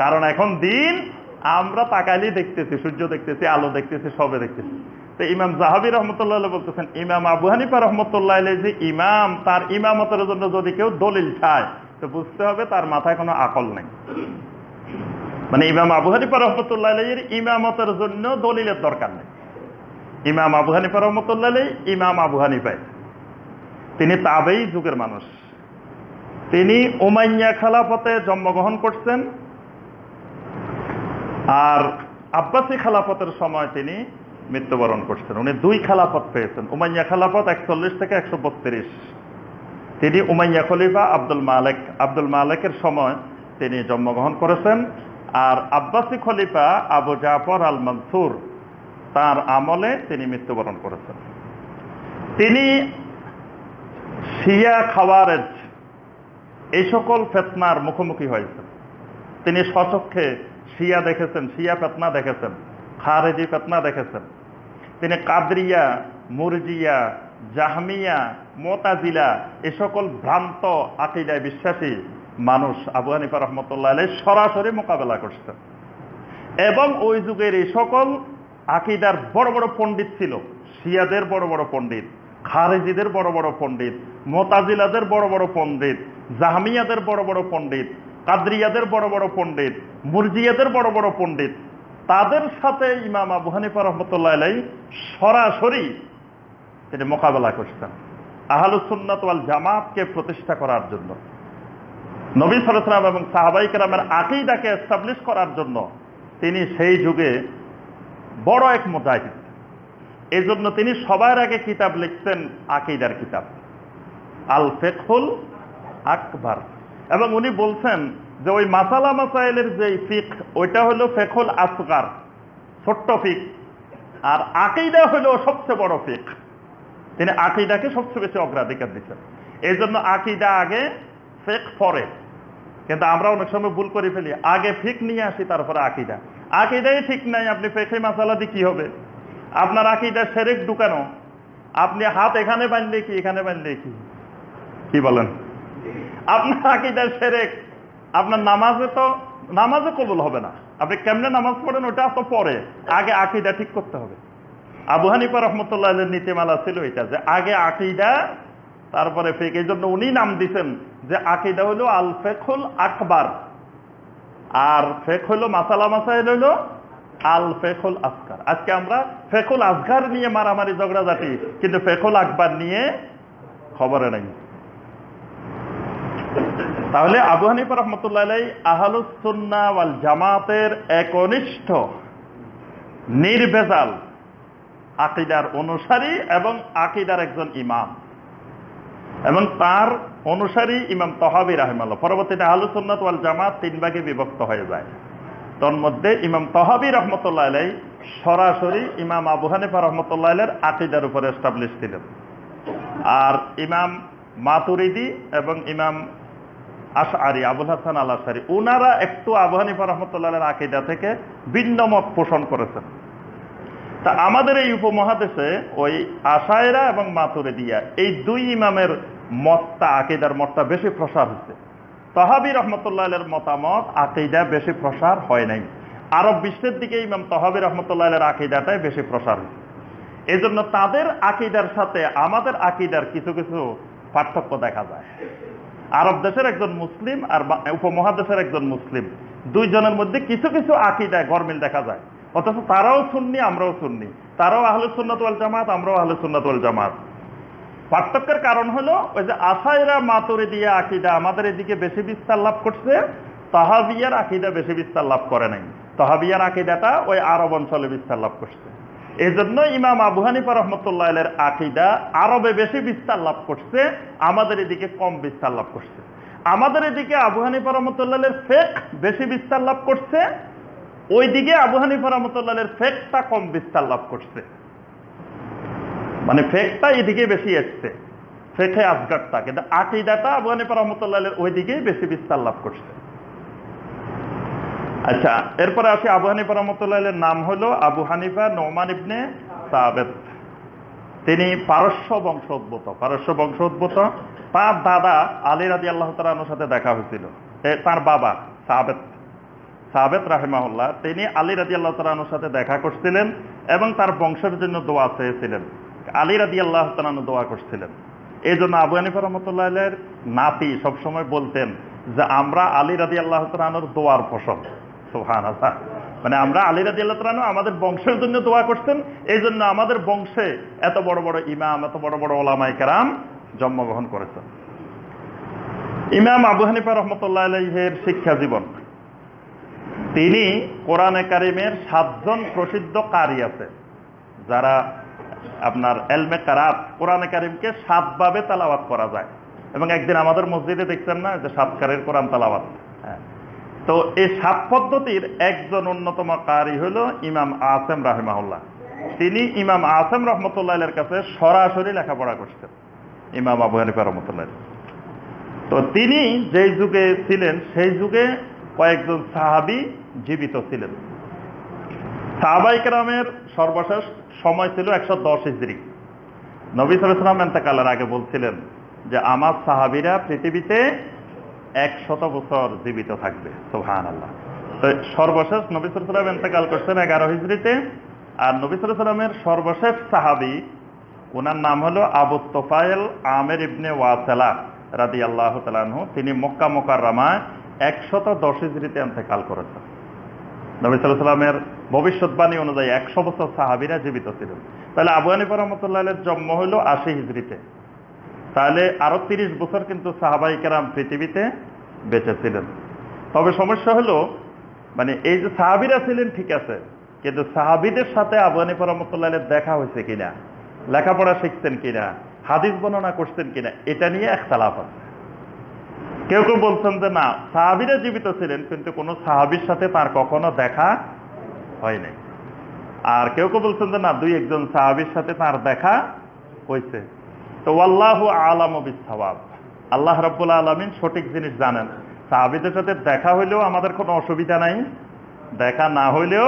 কারণ এখন দিন আমরা তাকাইলেই দেখতেছি, সূর্য দেখতেছি, আলো দেখতেছি, সবে দেখতেছি। তো ইমাম যাহাবী রহমতুল্লাহ আলাইহি বলতেছেন, ইমাম আবু হানিফা রহমতুল্লাহ আলাইহি যে ইমাম, তার ইমামতের জন্য যদি কেউ দলিল চায়, তো বুঝতে হবে তার মাথায় কোনো আকল নেই। মানে ইমাম আবু হানিফা রহমতুল্লাহ আলাইহির ইমামতের জন্য দলিলের দরকার নেই। ইমাম আবু হানিফা রহমতুল্লাহ আলাইহি ইমাম আবু হানিফা, তিনি তাবেঈ যুগের মানুষ। তিনি উমাইয়া খেলাফতে জন্মগ্রহণ করছেন, আর আব্বাসী খেলাফতের সময় তিনি মৃত্যুবরণ করছেন। উনি 2 খেলাফত পেয়েছেন। উমাইয়া খেলাফত 41 থেকে 132, তিনি উমাইয়া খলিফা আব্দুল মালিকের সময় তিনি জন্মগ্রহণ করেছেন। আর আব্বাসী খলিফা আবু জাফর আল মনসুর, তার আমলে তিনি মৃত্যুবরণ করেছেন। তিনি শিয়া খাওয়ারেজ এই সকল ফিতনার মুখোমুখি হয়েছেন। তিনি স্বচক্ষে শিয়া দেখেছেন, শিয়া ফিতনা দেখেছেন, খারেজি ফিতনা দেখেছেন। তিনি কাদরিয়া, মুরজিয়া, জাহমিয়া, মুতাজিলা এই সকল ভ্রান্ত আকীদায় বিশ্বাসী মানুষ আবু হানিফা রহমতুল্লাহ আলাইহি সরাসরি মোকাবেলা করছেন। এবং ওই যুগের এই সকল আকীদার বড় বড় পণ্ডিত ছিল। শিয়াদের বড় বড় পণ্ডিত, খারেজিদের বড় বড় পণ্ডিত, মুতাজিলাদের বড় বড় পণ্ডিত, জাহমিয়াদের বড় বড় পণ্ডিত, কাদরিয়াদের বড় বড় পণ্ডিত, মুরজিয়াদের বড় বড় পণ্ডিত, তাদের সাথে ইমাম আবু হানিফা রহমতুল্লাহ আলাইহি সরাসরি তিনি মোকাবেলা করছেন আহলুস সুন্নাত ওয়াল জামাতকে প্রতিষ্ঠা করার জন্য, নবী সাল্লাল্লাহু আলাইহি ওয়াসাল্লাম এবং সাহাবায়ে কেরামের আকীদাকে এস্টাবলিশ করার জন্য। তিনি সেই যুগে বড় এক মুজাহিদ। এই জন্য তিনি সবার আগে কিতাব লিখতেন, আকীদার কিতাব আল ফিকহুল আকবার। এবং উনি বলছেন যে ওই মাসালা মাসাইলের যে ফিক, ওইটা হলো ফিকহুল আসগার, ছোট্ট ফিক, আর আকীদা হলো সবচেয়ে বড় ফিক। তিনি আকীদাকে সবচেয়ে বেশি অগ্রাধিকার দিচ্ছেন। এই জন্য আকীদা আগে, ফিক পরে। কিন্তু আমরা অনেক সময় ভুল করে ফেলি, আগে ফিক নিয়ে আসি, তারপরে আকীদা। আকীদাই ঠিক নাই, আপনি ফিকহি মাসালা দিয়ে কি হবে? আপনার আকীদা শিরক ঢুকানো। আপনি হাত এখানে বাঁধলে কি, এখানে বাঁধলে কি, কি বলেন? আপনার আকীদা শিরক। আপনার নামাজে কবুল হবে না। আপনি কেমনে নামাজ পড়েন ওটা তো পরে, আগে আকীদা ঠিক করতে হবে। আবু হানিফা রহমতুল্লাহ আলাইহির নীতিমালা ছিল এটা, যে আগে আকীদা তারপরে ফিক। এই জন্য উনি নাম দিচ্ছেন যে আকীদা হলো আল ফিকহুল আকবার, আর ফিক হলো মাসালা মাসাইল হলো আল ফিকহুল আসগার। আজকে আমরা ফিকহুল আসগার নিয়ে মারামারি ঝগড়াঝাটি, কিন্তু ফিকহুল আকবার নিয়ে খবরে নাই। তাহলে আবু হানিফা রহমতুল্লাহ আলাইহি আহলুস সুন্নাহ ওয়াল জামাতের একনিষ্ঠ নির্ভেজাল আকীদার অনুসারী এবং আকীদার একজন ইমাম। এবং তার অনুসারী ইমাম তাহাবী রাহিমাহুল্লাহ। পরবর্তীতে আহলুস সুন্নাহ ওয়াল জামাত 3 ভাগে বিভক্ত হয়ে যায়। তন্মধ্যে ইমাম তাহাবী রহমতুল্লাহ আলাইহি সরাসরি ইমাম আবু হানিফা রহমতুল্লাহ আলাইহির আকীদার উপরে এস্টাবলিশ ছিলেন। আর ইমাম মাতুরিদি এবং ইমাম আশআরী, আবুল হাসান আল আশআরী, ওনারা একটু আবু হানিফা রাহমাতুল্লাহ আকীদা থেকে ভিন্ন মত পোষণ করেছেন। তা আমাদের এই উপমহাদেশে ওই আশায়রা এবং মাতুরিদিয়া এই দুই ইমামের মতটা, আকীদার মতটা বেশি প্রসার হচ্ছে। তহাবী রহমতুল্লাহ এর মতামত আকীদা বেশি প্রসার হয় নাই। আরব বিশ্বের দিকে ইমাম তহাবী রহমতুল্লাহ এর আকীদাটাই বেশি প্রসার হচ্ছে। এই জন্য তাদের আকীদার সাথে আমাদের আকীদার কিছু কিছু পার্থক্য দেখা যায়। আরব দেশের একজন মুসলিম আর উপমহাদেশের একজন মুসলিম, দুইজনের মধ্যে কিছু কিছু আকীদায় গরমিল দেখা যায়, অথচ তারাও সুন্নি আমরাও সুন্নি, তারাও আহলুস সুন্নাত ওয়াল জামাত আমরাও আহলুস সুন্নাত ওয়াল জামাত। পার্থক্যের কারণ হলো ওই যে আশায়রা মাতুরিদিয়া আকীদা আমাদের এদিকে বেশি বিস্তার লাভ করছে, তাহাবিয়ার আকীদা বেশি বিস্তার লাভ করে নাই। তাহাবিয়ার আকীদাটা ওই আরব অঞ্চলে বিস্তার লাভ করছে। এই জন্য ইমাম আবু হানিফা রাহমাতুল্লাহ এর আকীদা আরবে বেশি বিস্তার লাভ করছে, আমাদের এদিকে কম বিস্তার লাভ করছে। আমাদের এদিকে আবু হানিফা রাহমাতুল্লাহ এর ফিকহ বেশি বিস্তার লাভ করছে, ওইদিকে আবু হানিফা রাহমাতুল্লাহ এর ফিকহটা কম বিস্তার লাভ করছে। মানে ফিকহটা এদিকে বেশি আসছে, ফিকহে আসগারটা, কিন্তু আকীদাটা আবু হানিফা রাহমাতুল্লাহ এর ওইদিকেই বেশি বিস্তার লাভ করছে। আচ্ছা, এরপরে আসি আবু হানিফা রাহমাতুল্লাহ এর নাম হলো আবু হানিফা নোমান ইবনে সাবেত। তিনি পারস্য বংশোদ্ভূত। তার দাদা আলী রাদিয়াল্লাহু তাআলা আনহুর সাথে দেখা হয়েছিল। তার বাবা সাবেত রাহিমাহুল্লাহ, তিনি আলী রাদিয়াল্লাহু তাআলা আনহুর সাথে দেখা করছিলেন এবং তার বংশের জন্য দোয়া চেয়েছিলেন। আলী রাদিয়াল্লাহু তাআলা আনহু দোয়া করছিলেন। এই জন্য আবু হানিফা রাহমাতুল্লাহ এর নাতি সবসময় বলতেন যে আমরা আলী রাদিয়াল্লাহু তাআলা আনহুর দোয়ার ফসল। সুবহানাল্লাহ। মানে আমরা আলী রাদিয়াল্লাহু তাআলা আনহু আমাদের বংশের জন্য দোয়া করতেন, এই জন্য আমাদের বংশে এত বড় বড় ইমাম, এত বড় বড় ওলামায়ে কেরাম জন্মগ্রহণ করেছেন। ইমাম আবু হানিফা রাহমাতুল্লাহ আলাইহির শিক্ষা জীবন, তিনি কোরআনে কারিমের 7 জন প্রসিদ্ধ কারি আছে যারা আপনার এলমে কারাত, কোরআনে কারিমকে 7 ভাবে তেলাওয়াত করা যায়। এবং একদিন আমাদের মসজিদে দেখছেন না যে 7 কারির কোরআন তেলাওয়াত। তো এই 7 পদ্ধতির একজন অন্যতম কারি হলো ইমাম আসেম রাহিমাহুল্লাহ। তিনি ইমাম আসেম রহমতুল্লাহ এর কাছে সরাসরি লেখাপড়া করতেন ইমাম আবু হানিফা রহমতুল্লাহ। তো তিনি যেই যুগে ছিলেন সেই যুগে কয়েকজন সাহাবী জীবিত ছিলেন। সাহাবায়ে কেরামের সর্বশেষ সময় ছিল 110 হিজরি। নবী সাল্লাল্লাহু আলাইহি ওয়াসাল্লাম ইন্তেকালের আগে বলছিলেন যে আমার সাহাবীরা পৃথিবীতে 100 বছর জীবিত থাকবে। সুবহানাল্লাহ। তো সর্বশেষ নবী সাল্লাল্লাহু আলাইহি ওয়াসাল্লাম ইন্তেকাল করছেন 11 হিজরিতে। আর নবী সাল্লাল্লাহু আলাইহি ওয়াসাল্লামের সর্বশেষ সাহাবী, ওনার নাম হলো আবু তুফাইল আমির ইবনে ওয়াসিলা রাদিয়াল্লাহু তাআলা আনহু। তিনি মক্কা মুকাররমায় 110 হিজরিতে ইন্তেকাল করেছেন। নবী সাল্লাল্লাহু আলাইহি ওয়াসাল্লামের ভবিষ্যৎবাণী অনুযায়ী 100 বছর সাহাবীরা জীবিত ছিলেন। তাহলে আবু হানিফা রাহমাতুল্লাহ আলাইহির জন্ম হলো 80 হিজরিতে। তাহলে আরো 30 বছর কিন্তু সাহাবায়ে কেরাম পৃথিবীতে বেঁচে ছিলেন। তবে সমস্যা হলো, মানে এই যে সাহাবীরা ছিলেন ঠিক আছে, কিন্তু সাহাবীদের সাথে আবু হানিফা রাহমাতুল্লাহ আলাইহির দেখা হয়েছে কিনা, লেখাপড়া শিখতেন কিনা, হাদিস বর্ণনা করতেন কিনা, এটা নিয়ে ইখতিলাফ আছে। কেউ কেউ বলছেন যে না, সাহাবীরা জীবিত ছিলেন কিন্তু কোনো সাহাবীর সাথে তার কখনো দেখা হয় নাই। আর কেউ কেউ বলছেন যে না, 2-1 সাহাবীর সাথে তার দেখা হয়েছে। তো আল্লাহু আ'লামু বিস-সাওয়াব, আল্লাহ রাব্বুল আলামিন সঠিক জিনিস জানেন। সাহাবীদের সাথে দেখা হইলেও আমাদের কোনো অসুবিধা নাই, দেখা না হইলেও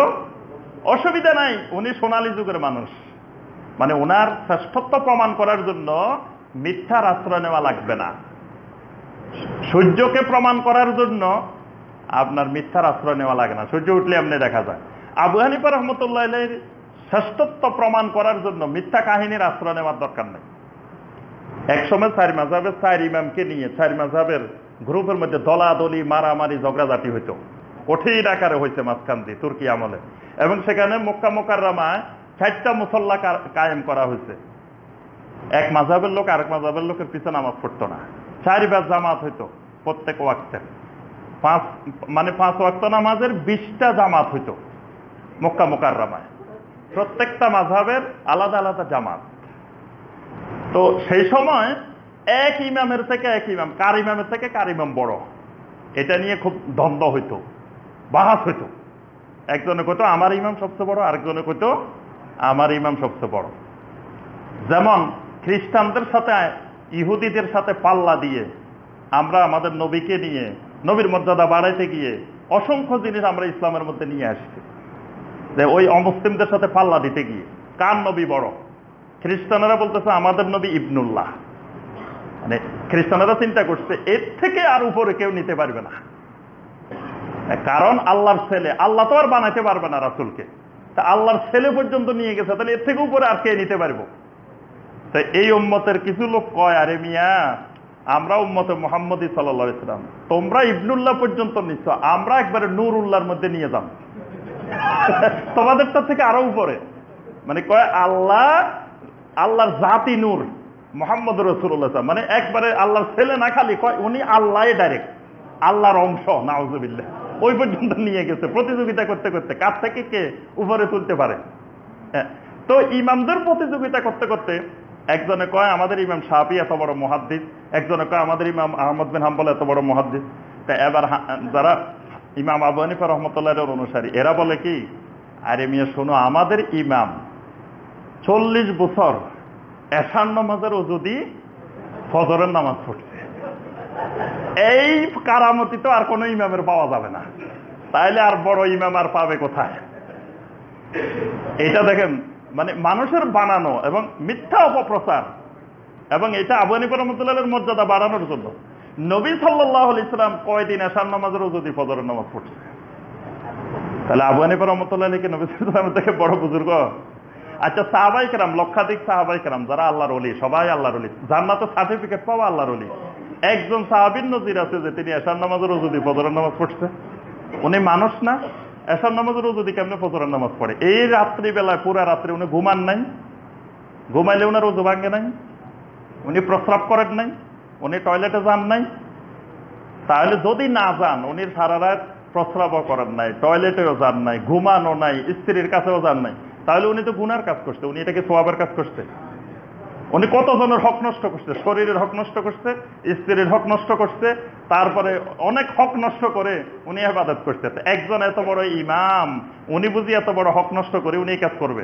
অসুবিধা নাই। উনি সোনালী যুগের মানুষ, মানে ওনার শ্রেষ্ঠত্ব প্রমাণ করার জন্য মিথ্যার আশ্রয় নেওয়া লাগবে না। সূর্যকে প্রমাণ করার জন্য আপনার মিথ্যার আশ্রয় নেওয়া লাগে না, সূর্য উঠলে এমনি দেখা যায়। আবু হানিফা রাহমাতুল্লাহ আলাইহির শ্রেষ্ঠত্ব প্রমাণ করার জন্য মিথ্যা কাহিনীর আশ্রয় নেওয়ার দরকার নেই। একসময় 4 মাযহাবের 4 ইমামকে নিয়ে 4 মাযহাবের গ্রুপের মধ্যে দলাদলি, মারামারি, ঝগড়াঝাটি হইতো, কঠিন আকারে হয়েছে মাঝখান দিয়ে তুর্কি আমলে। এবং সেখানে মক্কা মুকাররমায় 4টা মুসল্লা কায়েম করা হয়েছে। এক মাযহাবের লোক আরেক মাযহাবের লোকের পিছনে নামাজ পড়তো না, 4 বার জামাত হইতো প্রত্যেক ওয়াক্তে। 5 ওয়াক্ত নামাজের 20টা জামাত হইতো মক্কা মুকাররমায়, প্রত্যেকটা মাযহাবের আলাদা আলাদা জামাত। তো সেই সময় এক ইমামের থেকে এক ইমাম, কার ইমামের থেকে কার ইমাম বড়, এটা নিয়ে খুব দ্বন্দ্ব হইতো, বাহাস হইতো। একজনে কইতো আমার ইমাম সবচেয়ে বড়, আরেকজনে কইতো আমার ইমাম সবচেয়ে বড়। যেমন খ্রিস্টানদের সাথে ইহুদিদের সাথে পাল্লা দিয়ে আমরা আমাদের নবীকে নিয়ে, নবীর মর্যাদা বাড়াইতে গিয়ে অসংখ্য জিনিস আমরা ইসলামের মধ্যে নিয়ে আসছি, যে ওই অমুসলিমদের সাথে পাল্লা দিতে গিয়ে। কার নবী বড়? খ্রিস্টানেরা বলতেছে আমাদের নবী ইবনুল্লাহ, মানে খ্রিস্টানেরা চিন্তা করছে এর থেকে আর উপরে কেউ নিতে পারবে না, কারণ আল্লাহর ছেলে, আল্লাহ তো আর বানাইতে পারবে না রাসূলকে, তা আল্লাহর ছেলে পর্যন্ত নিয়ে গেছে, তাহলে এর থেকে উপরে আর কে নিতে পারবো? তাই এই উম্মতের কিছু লোক কয়, আরে মিয়া আমরা উম্মতে মুহাম্মদী সাল্লাল্লাহু আলাইহি সাল্লাম, তোমরা ইবনুল্লাহ পর্যন্ত নিচ্ছ, আমরা একবারে নূরুল্লাহর মধ্যে নিয়ে যাব, তোমাদেরটা থেকে আরো উপরে। মানে কয় আল্লাহর জাতি নূর মুহাম্মদ রাসূলুল্লাহ, মানে একবারে আল্লাহর ছেলে না, খালি কয় উনি আল্লাহ ডাইরেক্ট, আল্লাহর অংশ, নাউযুবিল্লাহ, ওই পর্যন্ত নিয়ে গেছে প্রতিযোগিতা করতে করতে, কার থেকে কে উপরে তুলতে পারে। তো ইমামদের প্রতিযোগিতা করতে করতে একজনে কয় আমাদের ইমাম শাফি এত বড় মুহাদ্দিস, একজনে কয় আমাদের ইমাম আহমদ বিন হাম্বল এত বড় মুহাদ্দিস। তা এবার যারা ইমাম আবু হানিফা রাহমাতুল্লাহির অনুসারী, এরা বলে কি, আরে মিয়া শোনো, আমাদের ইমাম 40 বছর এশার নামাজের ওজুদি ফজরের নামাজ পড়ছে, এই কারামতি তো আর কোনো ইমামের পাওয়া যাবে না, তাইলে আর বড় ইমাম আর পাবে কোথায়? এটা দেখেন, মানে মানুষের বানানো এবং মিথ্যা অপপ্রচার, এবং এটা আবু হানিফা রাহমাতুল্লাহির মর্যাদা বাড়ানোর জন্য। নবী সাল্লাল্লাহু আলাইহি সাল্লাম কয়দিন এশার নামাজের ওজুদি ফজরের নামাজ পড়ছে? তাহলে আবু হানিফা রাহমাতুল্লাহি নবী সাল্লাল্লাহু আলাইহি সাল্লামের থেকে বড় বুজুর্গ? আচ্ছা, সাহাবায়ে কেরাম, লক্ষাধিক সাহাবায়ে কেরাম যারা আল্লাহর ওলি, সবাই আল্লাহর ওলি, জান্নাতের সার্টিফিকেট পাওয়া আল্লাহর ওলি। একজন সাহাবীর নজির আছে যে তিনি এশার নামাজের ওজুদি ফজরের নামাজ পড়ছে। উনি মানুষ না? এশার নামাজের ওজুদি কেমনে ফজরের নামাজ পড়ে? এই রাত্রিবেলায় পুরা রাত্রে উনি ঘুমান নাই, ঘুমাইলে উনার ওযু ভাঙে নাই, উনি প্রস্রাব করেন নাই, উনি টয়লেটে যান নাই। তাহলে যদি না যান, উনি সারা রাত প্রস্রাবও করেন নাই, টয়লেটেও যান নাই, ঘুমানো নাই, স্ত্রীর কাছেও যান নাই, তাহলে উনি তো গুনার কাজ করছে, উনি এটাকে সওয়াবের কাজ করছে। উনি কতজনের হক নষ্ট করছে, শরীরের হক নষ্ট করছে, স্ত্রীর হক নষ্ট করছে, তারপরে অনেক হক নষ্ট করে উনি ইবাদত করছে। একজন এত বড় ইমাম, উনি বুঝি এত বড় হক নষ্ট করে উনি কাজ করবে?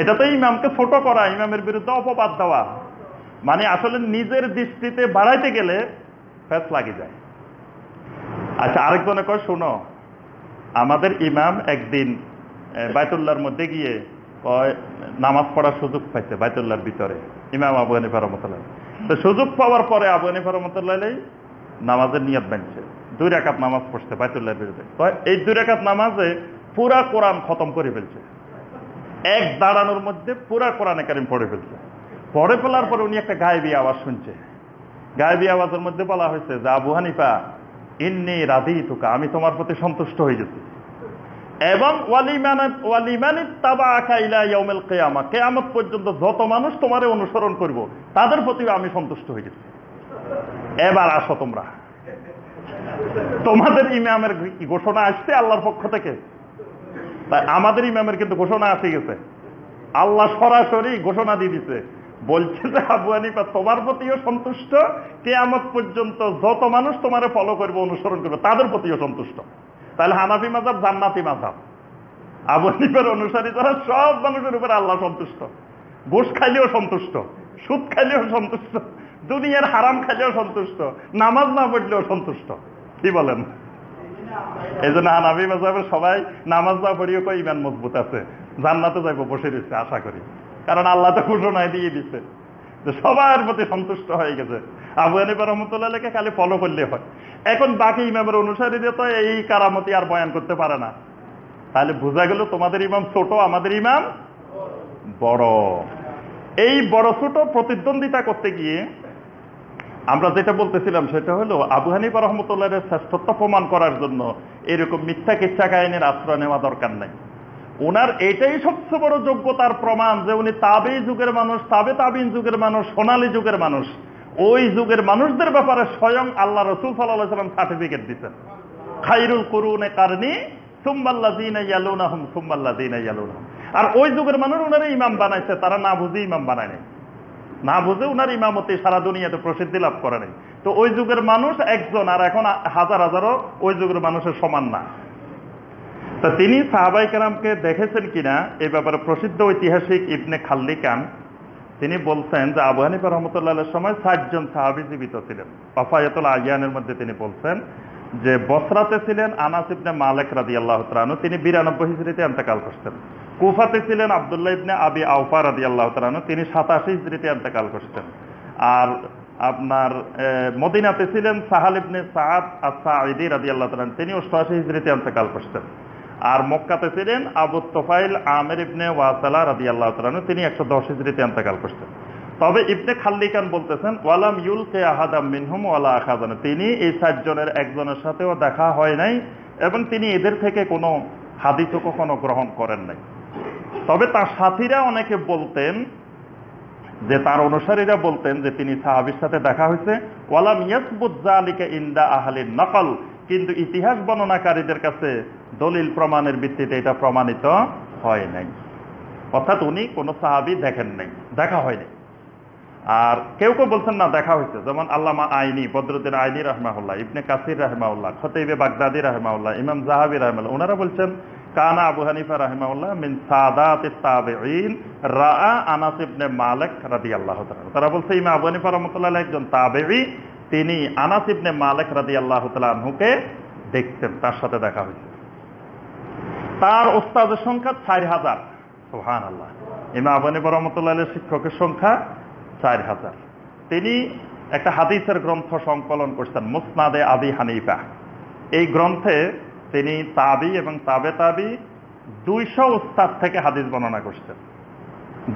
এটা তো ইমামকে ছোট করা, ইমামের বিরুদ্ধে অপবাদ দেওয়া, মানে আসলে নিজের দৃষ্টিতে বাড়াইতে গেলে ফ্যাস লাগে যায়। আচ্ছা, আরেকজনে কয় শোনো, আমাদের ইমাম একদিন বাইতুল্লাহর মধ্যে গিয়ে নামাজ পড়ার সুযোগ পাইছে বাইতুল্লাহর ভিতরে, ইমাম আবু হানিফা রাহমাতুল্লাহ। তো সুযোগ পাওয়ার পরে আবু হানিফা রাহমাতুল্লাহ নামাজের নিয়ত বানছে, 2 রাকাত নামাজ পড়ছে বাইতুল্লাহর বিরুদ্ধে। এই 2 রাকাত নামাজে পুরা কোরআন খতম করে ফেলছে, এক দাঁড়ানোর মধ্যে পুরা কোরআনে কারীম পড়ে ফেলছে। পড়ে ফেলার পরে উনি একটা গায়েবী আওয়াজ শুনছে, গায়েবী আওয়াজের মধ্যে বলা হয়েছে যে আবু হানিফা ইন্নী রাদিতুকা, আমি তোমার প্রতি সন্তুষ্ট হয়ে গেছি, এবং কিয়ামত পর্যন্ত যত মানুষ তোমারে অনুসরণ করব তাদের প্রতি আমি সন্তুষ্ট হয়ে গেছি। এবার আসো তোমরা, তোমাদের ইমামের ঘোষণা আসছে আল্লাহর পক্ষ থেকে। তাই আমাদের ইমামের কিন্তু ঘোষণা আসে গেছে, আল্লাহ সরাসরি ঘোষণা দিয়ে দিছে, বলছে যে আবু হানিফা তোমার প্রতিও সন্তুষ্ট, কিয়ামত পর্যন্ত যত মানুষ তোমারে ফলো করবে, অনুসরণ করবে, তাদের প্রতিও সন্তুষ্ট। তাহলে হানাফি মাযহাব জান্নাতি মাযহাব, আবু হানিফার অনুসারী যারা সব মানুষের উপরে আল্লাহ সন্তুষ্ট, ঘুষ খাইলেও সন্তুষ্ট, সুদ খাইলেও সন্তুষ্ট, দুনিয়ার হারাম খাইলেও সন্তুষ্ট, নামাজ না পড়লেও সন্তুষ্ট। কি বলেন? এই জন্য হানাফি মাযহাবের সবাই নামাজ না পড়িও কই ইমান মজবুত আছে, জান্নাতে যাইব বসে রয়েছে আশা করি, কারণ আল্লাহ তো ঘোষণায় দিয়ে দিচ্ছে যে সবার প্রতি সন্তুষ্ট হয়ে গেছে। আবু হানিফা রাহমাতুল্লাহকে খালি ফলো করলে হয়। এখন বাকি ইমামের অনুসারীদের তো এই কারামতি আর বয়ান করতে পারে না। তাহলে বোঝা গেল তোমাদের ইমাম ছোট, আমাদের ইমাম বড়। এই বড় ছোট প্রতিদ্বন্দ্বিতা করতে গিয়ে আমরা যেটা বলতেছিলাম সেটা হলো আবু হানিফা রাহমাতুল্লাহের শ্রেষ্ঠত্ব প্রমাণ করার জন্য এরকম মিথ্যা কিচ্ছা কাহিনীর আশ্রয় নেওয়া দরকার নাই। ওনার এটাই সবচেয়ে বড় যোগ্যতার প্রমাণ যে উনি তাবেঈ যুগের মানুষ, তাবেঈন যুগের মানুষ, সোনালী যুগের মানুষ। ওই যুগের মানুষদের ব্যাপারে স্বয়ং আল্লাহ রাসূল সাল্লাল্লাহু আলাইহি ওয়াসাল্লাম সার্টিফিকেট দিয়েছেন, খায়রুল কুরুনে কারনি সুম্মাল্লাযীনা ইয়ালুনাহুম সুম্মাল্লাযীনা ইয়ালুনাহুম। আর ওই যুগের মানুষ ওনারা ইমাম বানাইছে, তারা না বুঝে ইমাম বানায় নাই, না বুঝে ওনার ইমামতি সারা দুনিয়াতে প্রসিদ্ধি লাভ করে নাই। তো ওই যুগের মানুষ একজন, আর এখন হাজার হাজারও ওই যুগের মানুষের সমান না। তা তিনি সাহাবায়ে কেরামকে দেখেছেন কিনা এই ব্যাপারে প্রসিদ্ধ ঐতিহাসিক ইবনে খাল্লিকান তিনি বলছেন যে আবু হানিফা রহমতুল্লাহের সময় 60 জন সাহাবী জীবিত ছিলেন। ওয়াফায়াতুল আয়ানের মধ্যে তিনি বলছেন যে বসরাতে ছিলেন আনাস ইবনে মালিক রাদিয়াল্লাহু তাআলা আনহু, তিনি 92 হিজরিতে ইন্তেকাল করছেন। কুফাতে ছিলেন আব্দুল্লাহ ইবনে আবি আওফা রাদিয়াল্লাহু তাআলা আনহু, তিনি 87 হিজরিতে ইন্তেকাল করছেন। আর আপনার মদিনাতে ছিলেন সাহাল ইবনে সাআদ আস-সাঈদী রাদিয়াল্লাহু তাআলা, তিনি 88 হিজরিতে ইন্তেকাল করছেন। আর মক্কাতে ছিলেন আবু তুফাইল আমির ইবনে ওয়াসালা রাদিয়াল্লাহু তাআলা আনহু, তিনি 110 হিজরিতে ইন্তেকাল করছেন। তবে ইবনে খাল্লিকান বলতেছেন ওয়ালাম ইউলকি আহাদাম মিনহুম ওয়ালা আখাযানা, তিনি এই 60 জনের একজনের সাথেও দেখা হয় নাই এবং তিনি এদের থেকে কোনো হাদিসও কখনো গ্রহণ করেন নাই। তবে তার সাথীরা অনেকে বলতেন, যে তার অনুসারীরা বলতেন যে তিনি সাহাবীর সাথে দেখা হয়েছে। ওয়ালাম ইয়াসবুত যালিকা ইনদা আহলিন নকল, কিন্তু ইতিহাস বর্ণনাকারীদের কাছে দলিল প্রমাণের ভিত্তিতে এটা প্রমাণিত হয় নাই, অর্থাৎ উনি কোনো সাহাবী দেখেন নাই, দেখা হয়নি। আর কেউ কেউ বলছেন না দেখা হয়েছে, যেমন আল্লামা আইনি, বদরুদ্দিন আইনি রাহমাহুল্লাহ, ইবনে কাসির রাহমাহুল্লাহ, খতিবে বাগদাদি রাহমাহুল্লাহ, ইমাম যাহাবী রাহমাহুল্লাহ, ওনারা বলছেন কানা আবু হানিফা রাহিমাহুল্লাহ মিন সাদাতিত তাবিঈন রাআ আনাস ইবনে মালিক রাদিয়াল্লাহু তাআলা। তারা বলছে ইমাম আবু হানিফা রাহমাতুল্লাহ একজন তাবিঈ, তিনি আনাস ইবনে মালিক রাদিয়াল্লাহু তাআলা আনহুকে দেখতেন, তার সাথে দেখা হয়েছে। তার ওস্তাদের সংখ্যা 4000। সুবহানাল্লাহ। ইমাম আবু হানিফা রাহমাতুল্লাহ শিক্ষকের সংখ্যা 4000। তিনি একটা হাদিসের গ্রন্থ সংকলন করছেন, মুসনাদে আবি হানিফা। এই গ্রন্থে তিনি তাবি এবং তাবে তাবি 200 উস্তাদ থেকে হাদিস বর্ণনা করছেন।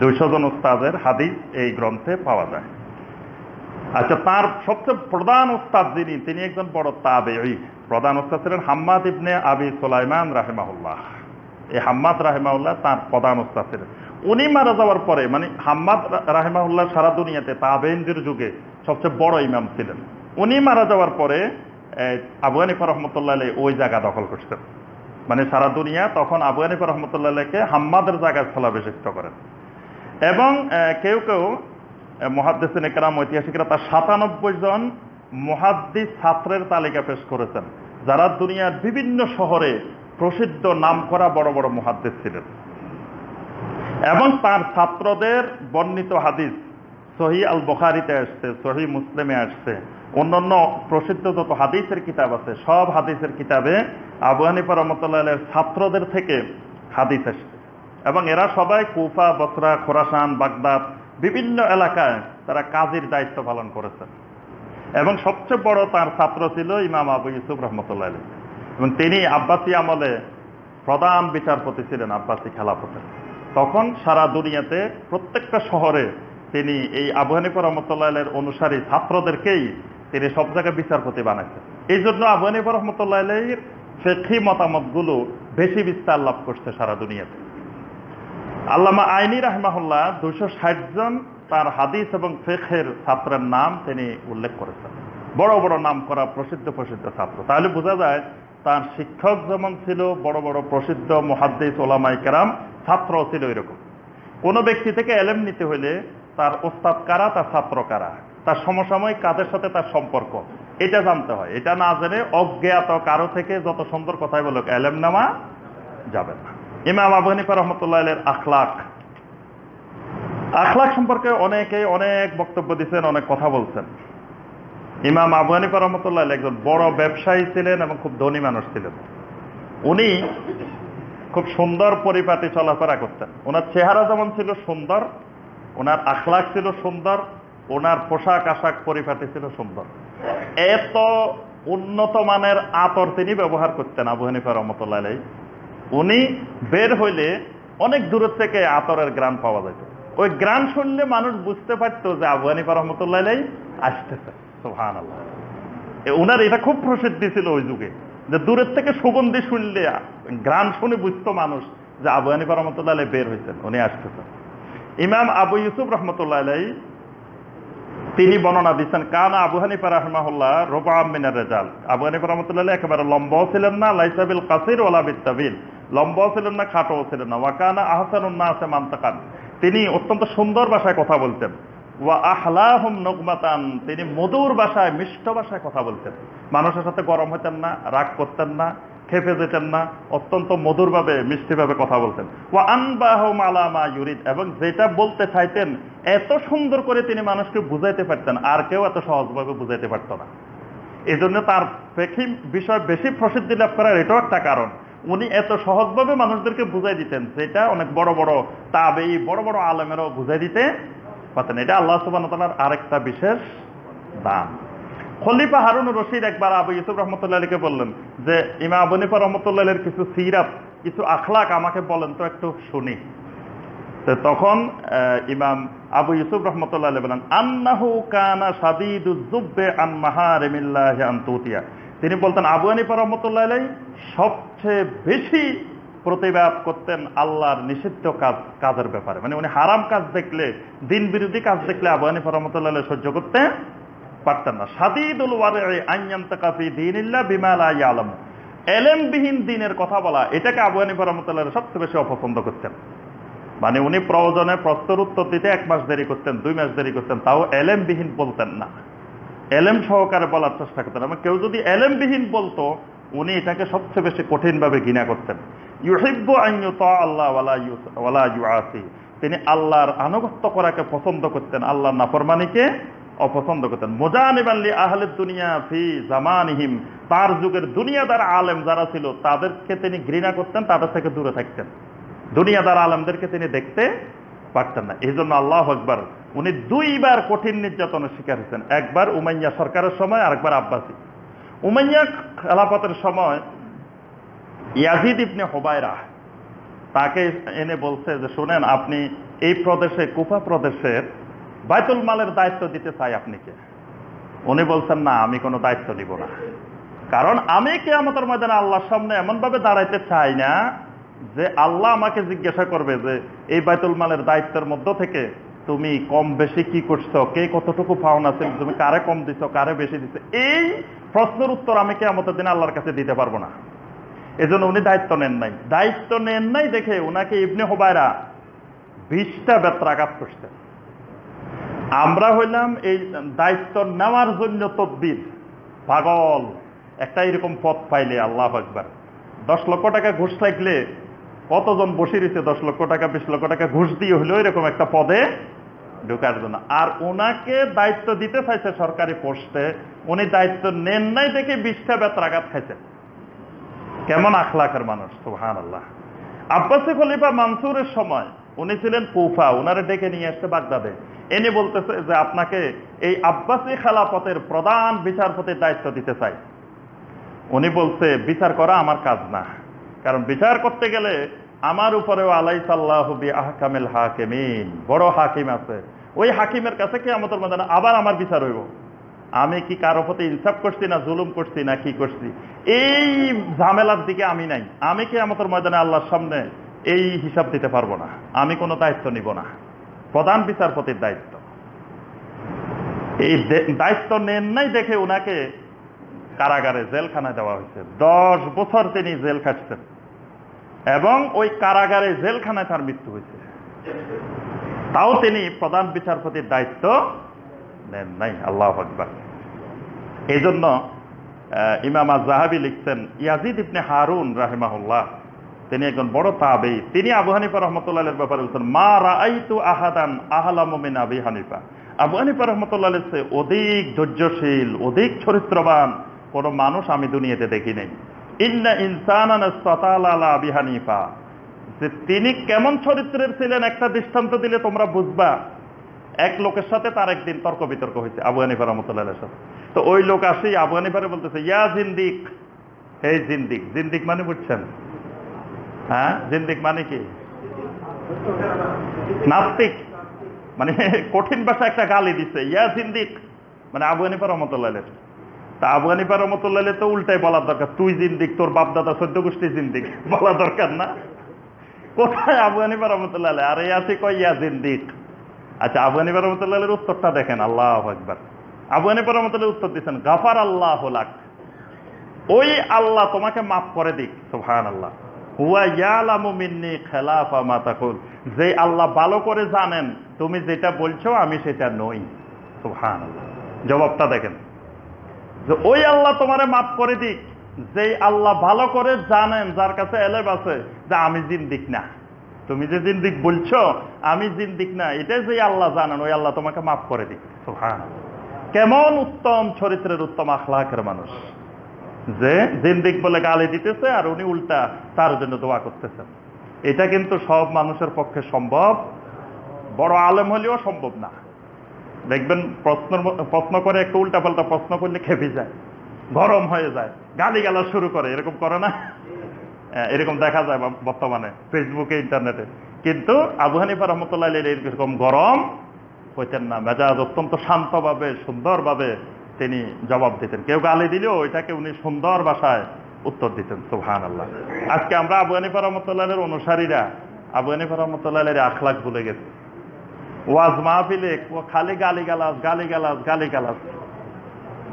200 জন উস্তাদের হাদিস এই গ্রন্থে পাওয়া যায়। আচ্ছা, তার সবচেয়ে প্রধান উস্তাদ যিনি, তিনি একজন বড় তাবেঈ। প্রধান উস্তাদ ছিলেন হাম্মাদ ইবনে আবি সুলাইমান রাহিমাহুল্লাহ। এই হাম্মাদ রাহিমাহুল্লাহ তার প্রধান উস্তাদ ছিলেন। উনি মারা যাওয়ার পরে, মানে হাম্মাদ রাহিমাহুল্লাহ সারা দুনিয়াতে তাবেঈনদের যুগে সবচেয়ে বড় ইমাম ছিলেন। উনি মারা যাওয়ার পরে আবু হানিফা রহমতুল্লাহ আলাইহি ওই জায়গা দখল করছেন, মানে সারা দুনিয়া তখন আবু হানিফা রহমতুল্লাহ আলাইহিকে হাম্মাদের জায়গায় স্থলাভিষিক্ত করেন। এবং কেউ কেউ মুহাদ্দিসিন ইকরাম, ঐতিহাসিকরা তার 97 জন মুহাদ্দিস ছাত্রের তালিকা পেশ করেছেন, যারা দুনিয়ার বিভিন্ন শহরে প্রসিদ্ধ নামকরা বড় বড় মুহাদ্দিস ছিলেন। এবং তার ছাত্রদের বর্ণিত হাদিস সহিহ আল বুখারীতে আসছে, সহিহ মুসলিমে আসছে, অন্যান্য প্রসিদ্ধ যত হাদিসের কিতাব আছে সব হাদিসের কিতাবে আবু হানিফা রাহমাতুল্লাহ আলাইহির ছাত্রদের থেকে হাদিস আসছে। এবং এরা সবাই কুফা, বসরা, খোরাসান, বাগদাদ বিভিন্ন এলাকায় তারা কাজীর দায়িত্ব পালন করেছেন। এবং সবচেয়ে বড় তার ছাত্র ছিল ইমাম আবু ইউসুফ রহমতুল্লাহ আলাইহি, এবং তিনি আব্বাসী আমলে প্রধান বিচারপতি ছিলেন, আব্বাসী খেলাফতে। তখন সারা দুনিয়াতে প্রত্যেকটা শহরে তিনি এই আবু হানিফা রহমতুল্লাহ আলাইহির অনুসারী ছাত্রদেরকেই তিনি সব জায়গায় বিচারপতি বানাইছেন। এই জন্য আবু হানিফা রহমতুল্লাহ আলাইহির ফিকহি মতামতগুলো বেশি বিস্তার লাভ করছে সারা দুনিয়াতে। আল্লামা আইনি রাহমাহুল্লাহ 260 জন তার হাদিস এবং ফিকহের ছাত্রের নাম তিনি উল্লেখ করেছেন, বড় বড় নাম করা প্রসিদ্ধ ছাত্র। তাহলে বোঝা যায় তার শিক্ষক যেমন ছিল বড় বড় প্রসিদ্ধ মুহাদ্দিস ওলামায়ে কেরাম, ছাত্রও ছিল এরকম। কোনো ব্যক্তি থেকে এলেম নিতে হলে তার ওস্তাদ কারা, তার ছাত্র কারা, তার সমসাময়িক কাজের সাথে তার সম্পর্ক, এটা জানতে হয়। এটা না জেনে অজ্ঞাত কারো থেকে যত সুন্দর কথাই বলুক এলেম নেওয়া যাবে না। ইমাম আবু হানিফা রাহমাতুল্লাহ আলাইহির আখলাক সম্পর্কে অনেকে অনেক বক্তব্য দিচ্ছেন, অনেক কথা বলছেন। ইমাম আবু হানিফা রাহমাতুল্লাহ আলাইহি একজন বড় ব্যবসায়ী ছিলেন এবং খুব ধনী মানুষ ছিলেন। উনি খুব সুন্দর পরিপাটি চলাফেরা করতেন। ওনার চেহারা যেমন ছিল সুন্দর, ওনার আখলাক ছিল সুন্দর, ওনার পোশাক আশাক পরিপাটি ছিল সুন্দর। এত উন্নত মানের আতর তিনি ব্যবহার করতেন আবু হানিফা রাহমাতুল্লাহ আলাইহি। উনি বের হইলে অনেক দূর থেকে আতরের ঘ্রাণ পাওয়া যেত। ওই ঘ্রাণ শুনলে মানুষ বুঝতে পারতো যে আবু হানিফা রাহমাতুল্লাহ আলাইহি আসতেছে। সুবহানাল্লাহ। ওনার এটা খুব প্রসিদ্ধি ছিল ওই যুগে, যে দূরের থেকে সুগন্ধি শুনলে, ঘ্রাণ শুনে বুঝতো মানুষ যে আবু হানিফা রাহমাতুল্লাহ আলাইহি বের হয়েছেন, উনি আসতেছেন। ইমাম আবু ইউসুফ রহমতুল্লাহ আলাইহি তিনি বর্ণনা দিচ্ছেন, কানা আবু হানিফা রাহিমাহুল্লাহ রুবা'আম মিনার রিজাল। আবু হানিফা রাহমাতুল্লাহ আলাইহি একেবারে লম্বাও ছিলেন না, লাইসা বিল কাসির ওয়ালা বিত্তাবিল, লম্বাও ছিলেন না, খাটোও ছিলেন না। ওয়া কানা আহসানুন নাসি মানতাকান, তিনি অত্যন্ত সুন্দর ভাষায় কথা বলতেন। ওয়া আহলাহুম নুগমাতান, তিনি মধুর ভাষায়, মিষ্ট ভাষায় কথা বলতেন। মানুষের সাথে গরম হতেন না, রাগ করতেন না, খেপে যেতেন না, অত্যন্ত মধুরভাবে মিষ্টিভাবে কথা বলতেন। ওয়া আনবাহুম আলা মা ইউরিদ, এবং যেটা বলতে চাইতেন এত সুন্দর করে তিনি মানুষকে বুঝাইতে পারতেন, আর কেউ এত সহজভাবে বুঝাইতে পারত না। এই জন্য তার ফিকহি বিষয় বেশি প্রসিদ্ধি লাভ করার এটাও একটা কারণ। উনি এত সহজভাবে মানুষদেরকে বুঝাই দিতেন, যেটা অনেক বড় বড় তাবেঈ, বড় বড় আলেমেরও বুঝাই দিতে পারতেন। এটা আল্লাহ সুবহানাহু ওয়া তাআলার আরেকটা বিশেষ দান। খলিফা হারুনুর রশিদ একবার আবু ইউসুফ রহমতুল্লাহ আলাইহিকে বললেন যে, ইমাম আবু হানিফা রহমতুল্লাহ আলাইহির কিছু সিরাত, কিছু আখলাক আমাকে বলেন তো, একটু শুনি। তো তখন ইমাম আবু ইউসুফ রহমতুল্লাহ আলাইহি বলেন, আন্নাহু কানা শাদীদুজ যুব্বে আন মাহারিমিল্লাহি আন তুতিয়া। তিনি বলতেন আবু হানিফা রহমতুল্লাহ আলাইহি সবচেয়ে বেশি প্রতিবাদ করতেন আল্লাহর নিষিদ্ধ কাজের ব্যাপারে। মানে উনি হারাম কাজ দেখলে, দিন বিরোধী কাজ দেখলে আবু হানিফা রহমতুল্লাহ আলাইহি সহ্য করতে পারতেন না। শাদীদুল ওয়ারঈ আন ইয়ানতাকা ফি দীনিল্লাহ বিমা লা ইয়ালাম, ইলমবিহীন দ্বীনের কথা বলা, এটাকে আবু হানিফা রাহমাতুল্লাহ আলাইহি সবচেয়ে বেশি অপছন্দ করতেন। মানে উনি প্রয়োজনে প্রশ্নের উত্তর দিতে 1 মাস দেরি করতেন, 2 মাস দেরি করতেন, তাও ইলমবিহীন বলতেন না, ইলম সহকারে বলার চেষ্টা করতেন। এবং কেউ যদি ইলমবিহীন বলতো, উনি এটাকে সবচেয়ে বেশি কঠিনভাবে ঘৃণা করতেন। ইউহিব্বু আন ইউতা আল্লাহ ওয়ালা ইউআসি, তিনি আল্লাহর আনুগত্য করাকে পছন্দ করতেন, আল্লাহর নাফরমানিকে অপছন্দ করতেন। মুজানিবান লি আহলিদ দুনিয়া ফি জামানিহিম, তার যুগের দুনিয়াদার আলেম যারা ছিল তাদেরকে তিনি ঘৃণা করতেন, তাদের থেকে দূরে থাকতেন। দুনিয়াদার আলেমদেরকে তিনি দেখতে পারতেন না। এই জন্য আল্লাহু আকবার, উনি 2 বার কঠিন নির্যাতনের শিকার হয়েছেন। একবার উমাইয়া সরকারের সময়, আরেকবার আব্বাসী। উমাইয়া খেলাফতের সময় ইয়াজিদ ইবনে হুবায়রা তাকে এনে বলছে যে, শুনেন, আপনি এই প্রদেশে, কুফা প্রদেশের বাইতুল মালের দায়িত্ব দিতে চাই আপনাকে। উনি বলছেন, না, আমি কোনো দায়িত্ব নিব না, কারণ আমি কিয়ামতের ময়দানে আল্লাহর সামনে এমন ভাবে দাঁড়াইতে চাই না যে আল্লাহ আমাকে জিজ্ঞাসা করবে যে এই বাইতুল মালের দায়িত্বের মধ্য থেকে তুমি কম বেশি কি করছো, কে কতটুকু পাওনা ছিল, তুমি কারে কম দিছো, কারে বেশি দিছো, এই প্রশ্নের উত্তর আমি কিয়ামতের দিনে আল্লাহর কাছে দিতে পারবো না। এজন্য উনি দায়িত্ব নেন নাই। দায়িত্ব নেন নাই দেখে উনাকে ইবনে হুবায়রা 20টা বেত্রাঘাত করছেন। আমরা হইলাম এই দায়িত্ব নেওয়ার জন্য তদবির পাগল। একটা এরকম পথ পাইলে, আল্লাহু আকবার, 10 লক্ষ টাকা ঘুষ লাগলে কতজন বসে রয়েছে 10 লক্ষ টাকা 20 লক্ষ টাকা ঘুষ দিয়ে হলেও এরকম একটা পদে ঢোকার জন্য। আর ওনাকে দায়িত্ব দিতে চাইছে সরকারি পোস্টে, উনি দায়িত্ব নেন নাই দেখে 20টা বেত্রাঘাত খাইছেন। কেমন আখলাকের মানুষ, সুবহানাল্লাহ। আব্বাসী খলিফা মানসুরের সময় উনি ছিলেন কুফা, ওনারে ডেকে নিয়ে আসছে বাগদাদে, এনে বলতেছে যে আপনাকে এই আব্বাসী খেলাফতের প্রধান বিচারপতির দায়িত্ব দিতে চাই। উনি বলছে, বিচার করা আমার কাজ না, কারণ বিচার করতে গেলে আমার উপরেও আলাইসাল্লাহু বিআহকামিল হাকিমিন, বড় হাকিম আছে, ওই হাকিমের কাছে কিয়ামতের ময়দানে আবার আমার বিচার হইব। আমি কি কারো প্রতি ইনসাফ করছি না জুলুম করছি না কি করছি, এই ঝামেলার দিকে আমি নাই। আমি কিয়ামতের ময়দানে আল্লাহর সামনে এই হিসাব দিতে পারবো না, আমি কোনো দায়িত্ব নিব না। প্রধান বিচারপতির দায়িত্ব, এই দায়িত্ব নেন নাই দেখে উনাকে কারাগারে, জেলখানায় দেওয়া হয়েছে। 10 বছর তিনি জেল খাটছেন এবং ওই কারাগারে জেলখানায় তার মৃত্যু হয়েছে। তাও তিনি প্রধান বিচারপতির দায়িত্ব নেন নাই। আল্লাহু আকবার। এই জন্য ইমাম আয-যাহাবী লিখছেন, ইয়াজিদ ইবনে হারুন রাহিমাহুল্লাহ, তিনি একজন বড় তাবেঈ। তিনি আবু হানিফা রাহমাতুল্লাহ আলাইহির ব্যাপারে বলছেন, মা রাআইতু আহাদান আহলামু মিন আবি হানিফা। আবু হানিফা রাহমাতুল্লাহ আলাইহির চেয়ে অধিক ধৈর্যশীল, অধিক চরিত্রবান কোন মানুষ আমি দুনিয়াতে দেখি নাই। ইন্না ইনসানান ইসতাতালা আলা আবি হানিফা, যে তিনি কেমন চরিত্রের ছিলেন একটা দৃষ্টান্ত দিলে তোমরা বুঝবা। এক লোকের সাথে তার একদিন তর্ক বিতর্ক হয়েছে আবু হানিফা রাহমাতুল্লাহ আলাইহির সাথে। তো ওই লোক আসি আবু হানিফারে বলতেছে, ইয়া জিন্দিক, হে জিন্দিক। জিন্দিক মানে বুঝছেন? হ্যাঁ, জিন্দিক মানে কি? নাস্তিক। মানে কঠিন ভাষা একটা গালি দিচ্ছে, ইয়া জিন্দিক মানে আবু হানিফা রাহমাতুল্লাহ আলাইহি। তা আবু হানিফা রাহমাতুল্লাহ আলাইহি তো উল্টাই বলার দরকার, তুই জিন্দিক, তোর বাপ দাদা 14 গোষ্ঠী জিন্দিক, বলা দরকার না? কোথায় আবু হানিফা রাহমাতুল্লাহ আলাইহি, আর এই আসি কয় ইয়া জিন্দিক। আচ্ছা, আবু হানিফা রাহমাতুল্লাহ আলাইহির উত্তরটা দেখেন, আল্লাহু আকবার। আবু হানিফা রাহমাতুল্লাহ উত্তর দিয়েছেন, গাফার আল্লাহু লাক, ওই আল্লাহ তোমাকে মাফ করে দিক। সুবহানাল্লাহ। হুয়া ইয়ালামু মিন্নি খিলাফা মা তাকুল, যে আল্লাহ ভালো করে জানেন তুমি যেটা বলছো আমি সেটা নই। সুবহানাল্লাহ। জবাবটা দেখেন, যে ওই আল্লাহ তোমারে মাফ করে দিক, যেই আল্লাহ ভালো করে জানেন, যার কাছে এলেম আছে যে আমি জিন্দিক না, তুমি যে জিন্দিক বলছো আমি জিন্দিক না, এটাই যে আল্লাহ জানেন, ওই আল্লাহ তোমাকে মাফ করে দিক। সুবহানাল্লাহ। কেমন উত্তম চরিত্রের, উত্তম আখলাকের মানুষ, যে জিন্দিক বলে গালি দিতেছে আর উনি উল্টা তার জন্য দোয়া করতেছেন। এটা কিন্তু সব মানুষের পক্ষে সম্ভব, বড় আলেম হলেও সম্ভব না। দেখবেন প্রশ্ন করে একটু উল্টা পাল্টা প্রশ্ন করলে খেপে যায়, গরম হয়ে যায়, গালিগালা শুরু করে, এরকম করে না? এরকম দেখা যায় বর্তমানে ফেসবুকে, ইন্টারনেটে। কিন্তু আবু হানিফা রহমতুল্লাহ এরকম গরম হইতেন না, মেজাজ অত্যন্ত শান্তভাবে সুন্দরভাবে তিনি জবাব দিতেন। কেউ গালি দিলেও ওইটাকে উনি সুন্দর ভাষায় উত্তর দিতেন। সুবহানাল্লাহ। আজকে আমরা আবু হানিফা রহমতুল্লাহ অনুসারীরা আবু হানিফা রহমতুল্লাহ আখলাক ভুলে গেছি। ওয়াজ মাহফিলে খালি গালিগালাজ গালিগালাজ গালিগালাজ,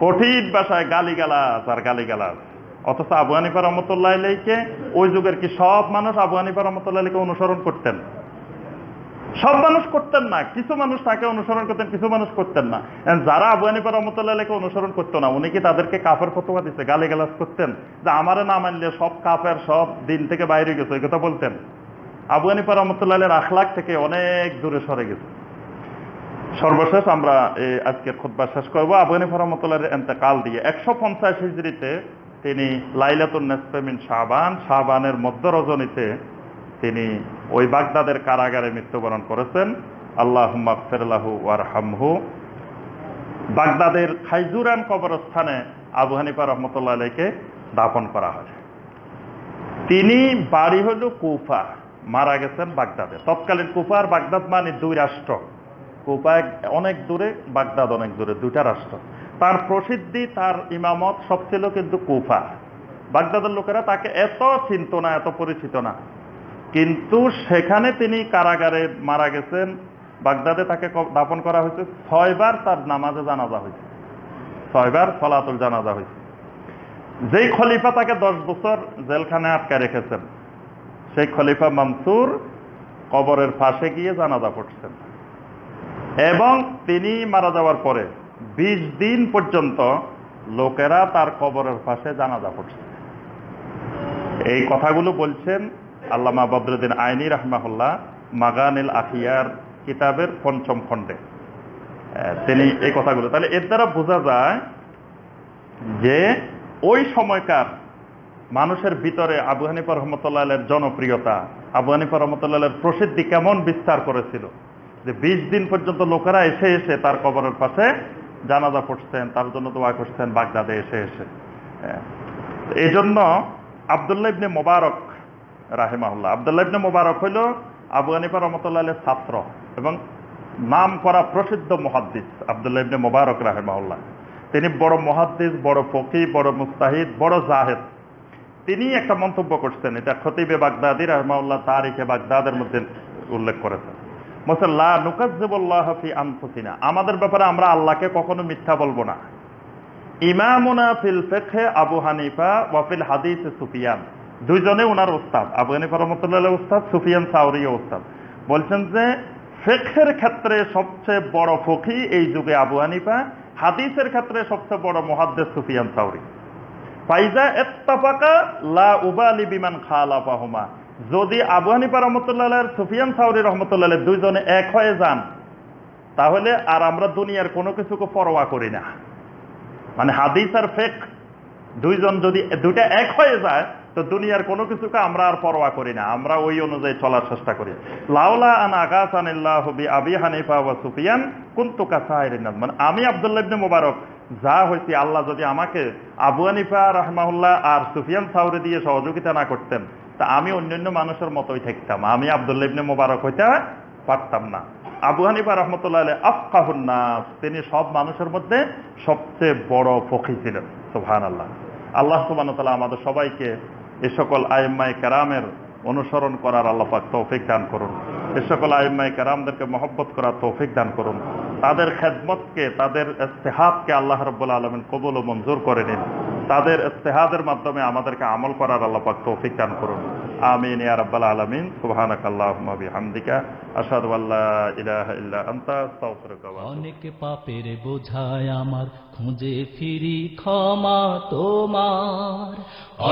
কঠিন ভাষায় গালিগালাজ আর গালিগালাজ। অথচ আবু হানিফা রহমতুল্লাহ আলাইহিকে ওই যুগের কি সব মানুষ আবু হানিফা রহমতুল্লাহ আলাইহিকে অনুসরণ করতেন? সব মানুষ করতেন না, কিছু মানুষ তাকে অনুসরণ করতেন, কিছু মানুষ করতেন না। যারা আবু হানিফা রহমতুল্লাহ আলাইহিকে অনুসরণ করতো না, উনি কি তাদেরকে কাফের ফতোয়া দিচ্ছে, গালিগালাজ করতেন যে আমারে না মানলে সব কাফের, সব দিন থেকে বাইরে গেছে, এই কথা বলতেন? আবু হানিফা রহমতুল্লাহ আলাইহির আখলাক থেকে অনেক দূরে সরে গেছে। সর্বশেষ আমরা আজকের খুতবা শেষ করবো আবু হানিফা রহমতুল্লাহর ইন্তেকাল দিয়ে। 150 হিজরিতে তিনি লাইলাতুন নিসফে মিন শাবান, শাবানের মধ্য রজনীতে তিনি ওই বাগদাদের কারাগারে মৃত্যুবরণ করেছেন। আল্লাহুম্মা গফির লাহু ওয়ারহামহু। বাগদাদের খাইজুরান কবরস্থানে আবু হানিফা রহমতুল্লাহ আলাইহিকে দাফন করা হয়। তিনি বাড়ি হল কুফা, মারা গেছেন বাগদাদে। তৎকালীন কুফা আর বাগদাদ মানে দুই রাষ্ট্র। কুফা অনেক দূরে, বাগদাদ অনেক দূরে, দুইটা রাষ্ট্র। তার প্রসিদ্ধি, তার ইমামত সব ছিল কিন্তু কুফা। বাগদাদের লোকেরা তাকে এত চিনত না, এত পরিচিত না। কিন্তু সেখানে তিনি কারাগারে মারা গেছেন। বাগদাদে তাকে দাফন করা হয়েছে। 6 বার তার নামাজে জানাজা হয়েছে, 6 বার সালাতুল জানাজা হয়েছে। যেই খলিফা তাকে 10 বছর জেলখানায় আটকে রেখেছেন, সেই খলিফা মনসুর কবরের পাশে গিয়ে জানাজা পড়ছেন। এবং তিনি মারা যাওয়ার পরে 20 দিন পর্যন্ত লোকেরা তার কবরের পাশে জানাজা পড়ছে। এই কথাগুলো বলছেন আল্লামা বদরুদ্দিন আইনি রাহমাহুল্লাহ মাগানিল আখিয়ার কিতাবের 5ম খণ্ডে তিনি এই কথাগুলো। তাহলে এর দ্বারা বোঝা যায় যে ওই সময়কার মানুষের ভিতরে আবু হানিফা রহমতুল্লাহ আলাইহির জনপ্রিয়তা, আবু হানিফা রহমতুল্লাহ আলাইহির প্রসিদ্ধি কেমন বিস্তার করেছিল, যে 20 দিন পর্যন্ত লোকেরা এসে এসে তার কবরের পাশে জানাজা পড়ছেন, তার জন্য দোয়া করছেন বাগদাদে এসে এসে। এই জন্য আব্দুল্লাহ ইবনে মুবারক রাহিমাহুল্লাহ, আব্দুল্লাহ ইবনে মুবারক হইল আবু হানিফা রহমতুল্লাহ আলাইহির ছাত্র এবং নাম করা প্রসিদ্ধ মুহাদ্দিস আব্দুল্লাহ ইবনে মুবারক রাহিমাহুল্লাহ। তিনি বড় মুহাদ্দিস, বড় ফকিহ, বড় মুস্তাহিদ, বড় জাহেদ। তিনি একটা মন্তব্য করছেন, এটা খতিবে বাগদাদি রাহিমাহুল্লাহ তারিখে বাগদাদের মধ্যে উল্লেখ করেছেন। লা নুকাজ্জিবুল্লাহ ফি আনফুসিনা, আমাদের ব্যাপারে আমরা আল্লাহকে কখনো মিথ্যা বলবো না। ইমামুনা ফিল ফিকহে আবু হানিফা ওয়া ফিল হাদিস সুফিয়ান, দুইজনে ওনার উস্তাদ, আবু হানিফা রাহমাতুল্লাহ উস্তাদ, সুফিয়ান সাউরিও উস্তাদ। বলছেন যে ফিকহের ক্ষেত্রে সবচেয়ে বড় ফকিহ এই যুগে আবু হানিফা, হাদিসের ক্ষেত্রে সবচেয়ে বড় মুহাদ্দিস সুফিয়ান সাউরি। ফাইজা ইত্তাফাকা লা উবালি বিমান খালাফাহুমা, যদি আবু হানিফা রহমতুল্লাহ আর সুফিয়ান সাউরি রহমতুল্লাহ দুইজনে এক হয়ে যান, তাহলে আর আমরা দুনিয়ার কোনো কিছুকে পরোয়া করি না। মানে হাদিস আর ফিকহ দুইজন যদি দুইটা এক হয়ে যায়, তো দুনিয়ার কোনো কিছুকে আমরা আর পরোয়া করি না, আমরা ওই অনুযায়ী চলার চেষ্টা করি। লাউলা আন আগাসানিল্লাহু বি আবি হানিফা ওয়া সুফিয়ান কুনতু কাসাইরিন নাস, মানে আমি আব্দুল্লাহ ইবনে মুবারক যা হইছি, আল্লাহ যদি আমাকে আবু হানিফা রাহমাহুল্লাহ আর সুফিয়ান সাউরি দিয়ে সহযোগিতা না করতেন, তা আমি অন্যান্য মানুষের মতোই থাকতাম, আমি আব্দুল্লাহ ইবনে মুবারক হইতে পারতাম না। আবু হানিফা রাহমাতুল্লাহ আলাইহি আফকাহুন নাস, তিনি সব মানুষের মধ্যে সবচেয়ে বড় ফকিহ ছিলেন। সুবহানাল্লাহ। আল্লাহ সুবহানাহু ওয়া তাআলা আমাদের সবাইকে এই সকল আইম্মায়ে কেরামের অনুসরণ করার আল্লাহ পাক তৌফিক দান করুন। এই সকল আইম্মায়ে কেরামদেরকে মহব্বত করার তৌফিক দান করুন। তাদের খেদমতকে, তাদের ইস্তেহাদকে আল্লাহ রাব্বুল আলামিন কবুল ও মঞ্জুর করে নিন। তাদের ইস্তেহাদের মাধ্যমে আমাদেরকে আমল করার আল্লাহ পাক তৌফিক দান করুন। আমিন ইয়া রাব্বাল আলামিন। সুবহানাকাল্লাহুম্মা বিহামদিকা আশহাদু আল্লা ইলাহা ইল্লা আনতা আস্তাগফিরুকা ওয়া আতুবু। অনেক পাপের বোঝায় আমার, খুঁজে ফিরি ক্ষমা তোমার।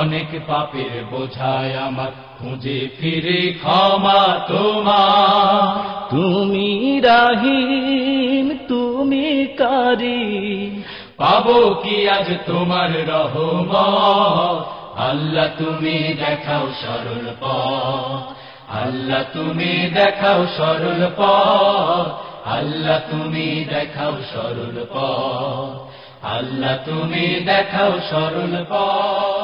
অনেক পাপের বোঝায় আমার, খুঁজে ফিরি ক্ষমা তোমার। তুমি রাহিম, তুমি কারীম, পাবো কি আজ তোমার রহমত। আল্লাহ তুমি দেখাও সরল পথ, আল্লাহ তুমি দেখাও সরল পথ, আল্লাহ তুমি দেখাও সরল পথ, আল্লাহ তুমি দেখাও সরল পথ।